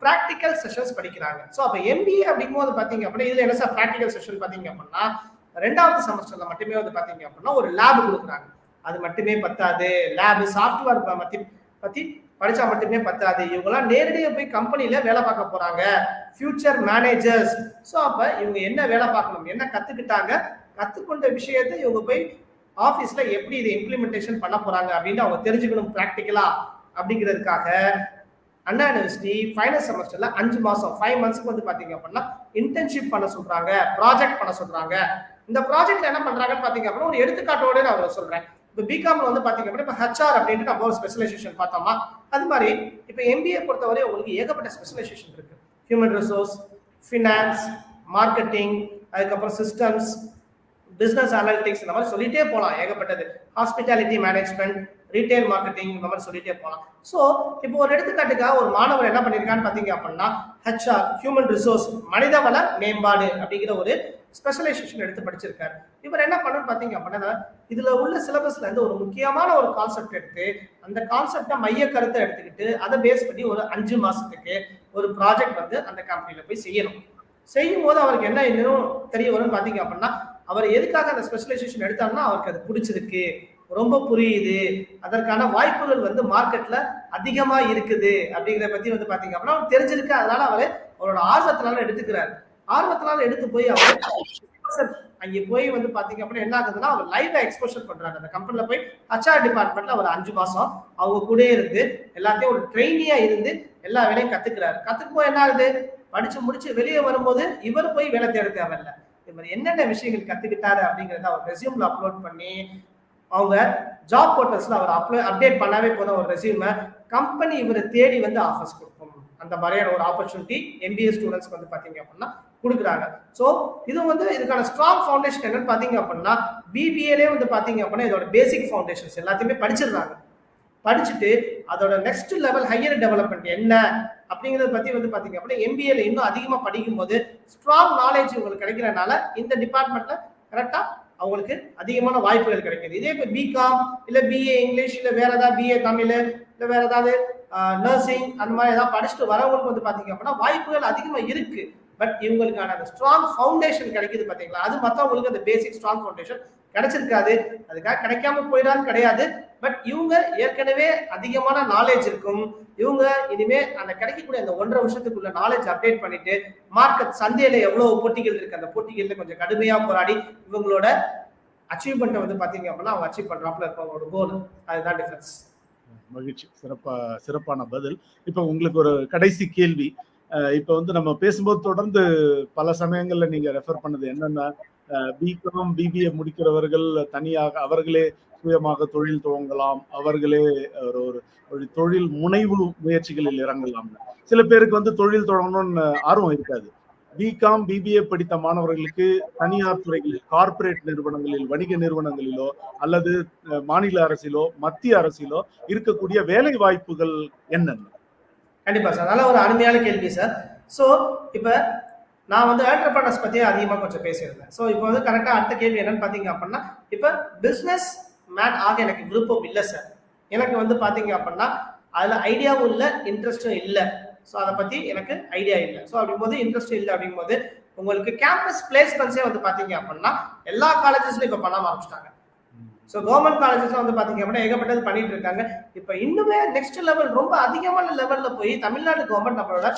பிராக்டிக்கல் செஷன்ஸ் படிக்கிறாங்க. ஸோ அப்ப MBA அப்படிங்கும்போது பாத்தீங்க அப்படின்னா இதுல என்ன சார் பிராக்டிக்கல் செஷன் பாத்தீங்க அப்படின்னா 2வது செமஸ்டர்ல மட்டுமே வந்து பாத்தீங்க அப்படின்னா ஒரு லேப் கொடுக்குறாங்க. அது மட்டுமே பத்தாது, லேப் சாஃப்ட்வேர் பத்தி படிச்சா மட்டுமே பத்தாது, இவங்கெல்லாம் நேரடியாக போய் கம்பெனில வேலை பார்க்க போறாங்க, ஃபியூச்சர் மேனேஜர்ஸ். ஸோ அப்ப இவங்க என்ன வேலை பார்க்கணும், என்ன கத்துக்கிட்டாங்க, கத்துக்கொண்ட விஷயத்தை இவங்க போய் ஆபீஸ்ல எப்படி இதை இம்ப்ளிமெண்டேஷன் பண்ண போறாங்க அப்படின்னு அவங்க தெரிஞ்சுக்கணும் பிராக்டிக்கலா. அப்படிங்கிறதுக்காக அண்ணா யூனிவர்சிட்டி ஃபைனல் செமஸ்டர்ல 5 மாசம் 5 மந்த்ஸ்க்கு வந்து பாத்தீங்க அப்படின்னா இன்டர்ன்ஷிப் பண்ண சொல்றாங்க, ப்ராஜெக்ட் பண்ண சொல்றாங்க. இந்த ப்ராஜெக்ட்ல என்ன பண்றாங்கன்னு பாத்தீங்க அப்படின்னா ஒரு எடுத்துக்காட்டோட நான் சொல்றேன். இப்போ பிகாம்ல வந்து பாத்தீங்க அப்படின்னா இப்போ HR அப்படின்ட்டு நம்ம ஒரு ஸ்பெஷலைசேஷன் பார்த்தோமா, அது மாதிரி இப்போ MBA பொறுத்தவரை உங்களுக்கு ஏகப்பட்ட ஸ்பெஷலைசேஷன் இருக்கு. ஹியூமன் ரிசோர்ஸ், ஃபினான்ஸ், மார்க்கெட்டிங், அதுக்கப்புறம் சிஸ்டம்ஸ், பிசினஸ் அனாலிட்டிக்ஸ், இந்த மாதிரி சொல்லிட்டே போகலாம், ஏகப்பட்டது. ஹாஸ்பிட்டாலிட்டி மேனேஜ்மெண்ட், ரீட்டைல் மார்க்கெட்டிங், இந்த மாதிரி சொல்லிட்டே போகலாம். ஸோ இப்போ ஒரு எடுத்துக்காட்டுக்காக ஒரு மாணவர் என்ன பண்ணியிருக்கான்னு பார்த்தீங்க அப்படின்னா HR ஹியூமன் ரிசோர்ஸ் மனிதவள மேம்பாடு அப்படிங்கிற ஒரு ஸ்பெஷலைசேஷன் எடுத்து படிச்சிருக்காரு. இவர் என்ன பண்ணணும்னு பார்த்தீங்க அப்படின்னா இதுல உள்ள சிலபஸ்ல இருந்து ஒரு முக்கியமான ஒரு கான்செப்ட் எடுத்து அந்த கான்செப்டை மைய கருத்தை எடுத்துக்கிட்டு அதை பேஸ் பண்ணி ஒரு 5 மாசத்துக்கு ஒரு ப்ராஜெக்ட் வந்து அந்த கம்பெனில போய் செய்யணும். செய்யும் போது அவருக்கு என்ன இன்னும் தெரிய வரும்னு பார்த்தீங்க அப்படின்னா அவர் எதுக்காக அந்த ஸ்பெஷலைசேஷன் எடுத்தாருன்னா அவருக்கு அது பிடிச்சிருக்கு, ரொம்ப புரியுது, அதற்கான வாய்ப்புகள் வந்து மார்க்கெட்ல அதிகமா இருக்குது அப்படிங்கிற பத்தி வந்து பாத்தீங்க அப்படின்னா அவர் தெரிஞ்சிருக்கு. அதனால அவரோட ஆர்வத்தினால எடுத்துக்கிறாரு. ஆர்வத்தினால எடுத்து போய் அவர் அங்கே போய் வந்து பாத்தீங்க அப்படின்னா என்ன ஆகுதுன்னா அவர் லைவா எக்ஸ்போஷர் பண்றாங்க. அந்த கம்பெனில போய் HR டிபார்ட்மெண்ட்ல அவர் 5 மாசம் அவங்க கூட இருந்து எல்லாத்தையும் ஒரு ட்ரெயினியா இருந்து எல்லா வேலையும் கத்துக்கிறாரு. கத்துக்கும்போது என்ன ஆகுது, படிச்சு முடிச்சு வெளியே வரும்போது இவர் போய் வேலை தேட தேவையில்லை. இவர் என்னென்ன விஷயங்கள் கத்துக்கிட்டாரு அப்படிங்கறத அவர் ரெசியூம்ல அப்லோட் பண்ணி அவங்க ஜாப் போர்ட்டல்ஸ்ல அவர் அப்டேட் பண்ணாவே போதும் ஒரு ரெசியூமை கம்பெனி இவரை தேடி வந்து ஆஃபர்ஸ் கொடுக்கும். அந்த மாதிரியான ஒரு ஆப்பர்ச்சுனிட்டி MBA ஸ்டூடெண்ட்ஸ்க்கு வந்து பாத்தீங்க அப்படின்னா கொடுக்குறாங்க. ஸோ இது வந்து இதுக்கான ஸ்ட்ராங் ஃபவுண்டேஷன் என்னன்னு பாத்தீங்க அப்படின்னா BBAலே வந்து பாத்தீங்க அப்படின்னா இதோட பேசிக் ஃபவுண்டேஷன்ஸ் எல்லாத்தையுமே படிச்சிடுறாங்க. படிச்சுட்டு அதோட நெக்ஸ்ட் லெவல் ஹையர் டெவலப்மெண்ட் என்ன அப்படிங்கறத பத்தி வந்து பாத்தீங்க அப்படின்னா MBAல இன்னும் அதிகமா படிக்கும் போது ஸ்ட்ராங் நாலேஜ் உங்களுக்கு கிடைக்கிறதுனால இந்த டிபார்ட்மெண்ட்ல கரெக்டா அவங்களுக்கு அதிகமான வாய்ப்புகள் கிடைக்குது. இதே இப்போ பிகாம் இல்ல BA இங்கிலீஷ் இல்ல வேற ஏதாவது BA தமிழ் இல்ல வேற ஏதாவது நர்சிங் அந்த மாதிரி ஏதாவது படிச்சுட்டு வரவங்களுக்கு வந்து பாத்தீங்க அப்படின்னா வாய்ப்புகள் அதிகமா இருக்கு. பட் இவங்களுக்கான அந்த ஸ்ட்ராங் ஃபவுண்டேஷன் கிடைக்குது பாத்தீங்களா, அது மற்றவங்களுக்கு அந்த பேசிக் ஸ்ட்ராங் ஃபவுண்டேஷன் கிடைச்சிருக்காது. அதுக்காக கிடைக்காம போயிடான்னு கிடையாது. பட் இவங்க ஏற்கனவே அதிகமான நாலேஜ் இருக்கும். இவங்க இனிமே அந்த கிடைக்கக்கூடிய அந்த 1.5 வருஷத்துக்குள்ள நாலேஜ் அப்டேட் பண்ணிட்டு மார்க்கெட் சந்தையில எவ்வளவு போட்டிகள் இருக்கு அந்த போட்டிகள்ல கொஞ்சம் கடுமையா போராடி இவங்களோட அச்சீவ்மெண்ட் வந்து பாத்தீங்க அப்படின்னா அவங்க அச்சீவ் பண்றாப்புல இருக்க அவங்களோட கோல். அதுதான் டிஃபரன்ஸ். மகிழ்ச்சி, சிறப்பான பதில். இப்ப உங்களுக்கு ஒரு கடைசி கேள்வி. இப்ப வந்து நம்ம பேசும்போது தொடர்ந்து பல சமயங்கள்ல நீங்க ரெஃபர் பண்ணது என்னன்னா பிகாம் BBA முடிக்கிறவர்கள் தனியாக அவர்களே சுயமாக தொழில் துவங்கலாம், அவர்களே ஒரு தொழில் முனைவு முயற்சிகளில் இறங்கலாம். சில பேருக்கு வந்து தொழில் தொடங்கணும்னு ஆர்வம் இருக்காது. பிகாம் BBA படித்த மாணவர்களுக்கு தனியார் துறைகளில் கார்ப்பரேட் நிறுவனங்களில் வணிக நிறுவனங்களிலோ அல்லது மாநில அரசிலோ மத்திய அரசிலோ இருக்கக்கூடிய வேலை வாய்ப்புகள் என்னென்ன? கண்டிப்பா சார், நல்ல ஒரு அருமையான கேள்வி சார். ஸோ இப்ப நான் வந்து என்டர்பிரனர்ஸ் பத்தி அதிகமா கொஞ்சம் பேசியிருந்தேன். ஸோ இப்போ வந்து கரெக்டா அடுத்த கேள்வி என்னன்னு பாத்தீங்க அப்படின்னா இப்ப பிசினஸ் மேன் ஆக எனக்கு விருப்பம் இல்லை சார். எனக்கு வந்து பாத்தீங்க அப்படின்னா அதுல ஐடியாவும் இல்லை, இன்ட்ரெஸ்டும் இல்லை. ஸோ அதை பத்தி எனக்கு ஐடியா இல்லை. ஸோ அப்படிங்கும்போது இன்ட்ரெஸ்ட் இல்லை அப்படிங்கும்போது உங்களுக்கு கேம்பஸ் பிளேஸ்மெண்ட்ஸே வந்து பாத்தீங்க அப்படின்னா எல்லா காலேஜஸ்லயும் இப்ப பண்ண ஆரம்பிச்சிட்டாங்க. ஸோ கவர்மெண்ட் காலேஜஸ்ல வந்து பாத்தீங்க அப்படின்னா ஏகப்பட்டது பண்ணிட்டு இருக்காங்க. இப்ப இன்னுமே நெக்ஸ்ட் லெவல் ரொம்ப அதிகமான லெவல்ல போய் தமிழ்நாடு கவர்மெண்ட் நம்மளோட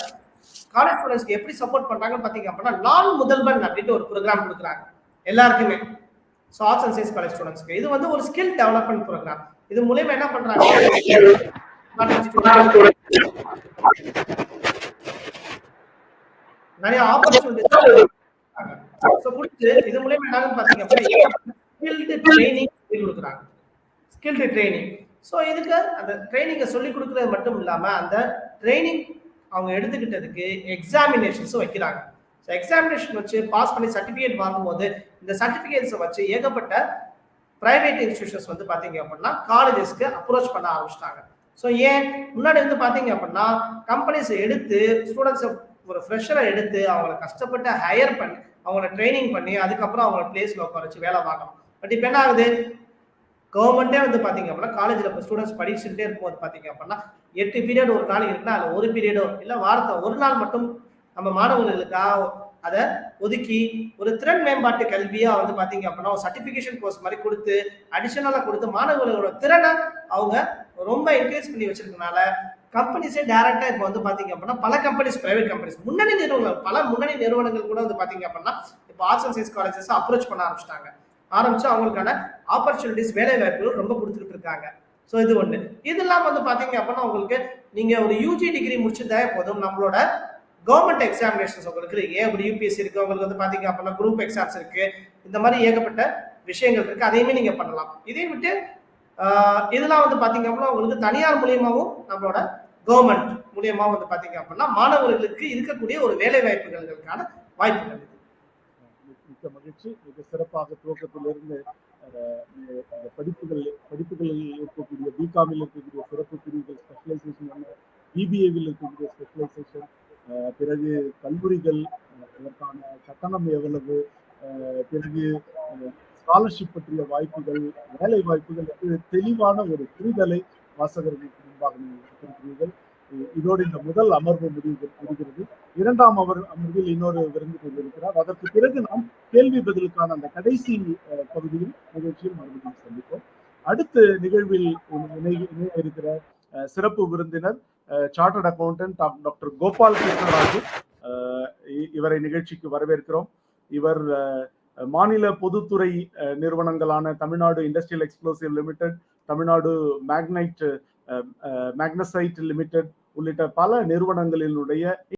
காலேஜ் ஸ்டூடெண்ட்ஸ்க்கு எப்படி சப்போர்ட் பண்றாங்கன்னு பாத்தீங்க அப்படின்னா நான் முதல்வன் அப்படின்ட்டு ஒரு ப்ரோக்ராம் கொடுக்குறாங்க எல்லாருக்குமே. So arts and science college ஸ்டூடெண்ட்ஸ்க்கு இது வந்து ஒரு ஸ்கில் டெவலப்மெண்ட் ப்ரோக்ராம். இது மூலமா என்ன பண்றாங்க, நிறைய ஆப்பர்ச்சுனிட்டிஸ் கொடுத்து இது மூலமா என்னன்னு பாத்தீங்க அப்படின்னா ஸ்கில்டு ட்ரைனிங் சொல்லி கொடுக்குறாங்க. Skilled training. ஸோ இதுக்கு அந்த ட்ரைனிங்கை சொல்லி கொடுக்குறது மட்டும் இல்லாம அந்த ட்ரைனிங் அவங்க எடுத்துக்கிட்டதுக்கு எக்ஸாமினேஷன்ஸும் வைக்கிறாங்க. ஸோ எக்ஸாமினேஷன் வச்சு பாஸ் பண்ணி சர்டிஃபிகேட் வாங்கும்போது இந்த சர்டிஃபிகேட்ஸை வச்சு ஏகப்பட்ட பிரைவேட் இன்ஸ்டிடியூஷன்ஸ் வந்து பாத்தீங்க அப்படின்னா காலேஜஸ்க்கு அப்ரோச் பண்ண ஆரம்பிச்சிட்டாங்க. ஸோ ஏன் முன்னாடி வந்து பாத்தீங்க அப்படின்னா கம்பெனிஸ் எடுத்து ஸ்டூடெண்ட்ஸ் ஒரு ஃப்ரெஷரை எடுத்து அவங்களை கஷ்டப்பட்டு ஹையர் பண்ணி அவங்கள ட்ரைனிங் பண்ணி அதுக்கப்புறம் அவங்கள பிளேஸ்ல உட்கார வச்சு வேலை பார்க்கணும். பட் இப்போ என்ன ஆகுது, கவர்மெண்டே வந்து பாத்தீங்க அப்படின்னா காலேஜ்ல இப்போ ஸ்டூடெண்ட்ஸ் படிச்சுட்டே இருக்கும்போது பாத்தீங்க அப்படின்னா 8 பீரியட் ஒரு நாளைக்கு இருக்குன்னா அதுல ஒரு பீரியடோ இல்ல வாரத்தை ஒரு நாள் மட்டும் நம்ம மாணவர்களுக்காக அதை ஒதுக்கி ஒரு திறன் மேம்பாட்டு கல்வியா வந்து பாத்தீங்க அப்படின்னா ஒரு சர்டிபிகேஷன் கோர்ஸ் மாதிரி கொடுத்து அடிஷனலா கொடுத்து மாணவர்களோட திறனை அவங்க ரொம்ப என்கரேஜ் பண்ணி வச்சிருக்கனால கம்பெனிஸே டைரக்டா இப்போ வந்து பாத்தீங்க அப்படின்னா பல கம்பெனிஸ், பிரைவேட் கம்பெனிஸ், முன்னணி நிறுவனங்கள், பல முன்னணி நிறுவனங்கள் கூட வந்து பாத்தீங்க அப்படின்னா இப்போ arts and science colleges approach பண்ண ஆரம்பிச்சு அவங்களுக்கான ஆப்பர்ச்சுனிட்டிஸ், வேலை வாய்ப்புகள் ரொம்ப கொடுத்துட்டு இருக்காங்க. ஸோ இது ஒண்ணு. இது இல்லாம வந்து பாத்தீங்க அப்படின்னா உங்களுக்கு நீங்க ஒரு யூஜி டிகிரி முடிச்சிருந்தா போதும் நம்மளோட கவர்மெண்ட் எக்ஸாமினேஷன்ஸ் உங்களுக்கு இருக்கு. அப்படி யூபிஎஸ்சி இருக்கு, உங்களுக்கு வந்து பாத்தீங்க அப்படின்னா குரூப் எக்ஸாம்ஸ் இருக்கு, இந்த மாதிரி ஏகப்பட்ட விஷயங்கள் இருக்கு, அதையுமே நீங்க பண்ணலாம். இதை விட்டு இதெல்லாம் வந்து பாத்தீங்க அப்படின்னா உங்களுக்கு தனியார் மூலியமாவும் நம்மளோட கவர்மெண்ட் மூலியமாவும் வந்து பாத்தீங்க அப்படின்னா மாணவர்களுக்கு இருக்கக்கூடிய ஒரு வேலை வாய்ப்புகளுக்கான வாய்ப்புகள். மிக்க மகிழ்ச்சி. மிக சிறப்பாக துவக்கத்திலிருந்து படிப்புகளில் இருக்கக்கூடிய பிகாமில் இருக்கக்கூடிய சிறப்பு பிரிவுகள் ஸ்பெஷலைசேஷன், பிபிஏவில் இருக்கக்கூடிய ஸ்பெஷலைசேஷன், பிறகு கல்லூரிகள் அதற்கான கட்டணம் எவ்வளவு, பிறகு ஸ்காலர்ஷிப் பற்றிய வாய்ப்புகள், வேலை வாய்ப்புகள், தெளிவான ஒரு புரிதலை வாசகர்களுக்கு முன்பாக நீங்கள். இதோடு இந்த முதல் அமர்வு முடிகிறது. இரண்டாம் அமர்வில் இன்னொரு விருந்து கொண்டிருக்கிறார். அதற்கு பிறகு நாம் கேள்வி பதிலுக்கான அந்த கடைசி பகுதியில் நிகழ்ச்சியில் மறுபடியும் சந்திப்போம். அடுத்த நிகழ்வில் இணைய இருக்கிற சிறப்பு விருந்தினர் chartered accountant doctor Gopal Krishnaraju. இவரை நிகழ்ச்சிக்கு வரவேற்கிறோம். இவர் மாநில பொதுத்துறை நிறுவனங்களான Tamil Nadu industrial explosive limited, Tamil Nadu magnesite limited உள்ளிட்ட பல நிறுவனங்களினுடைய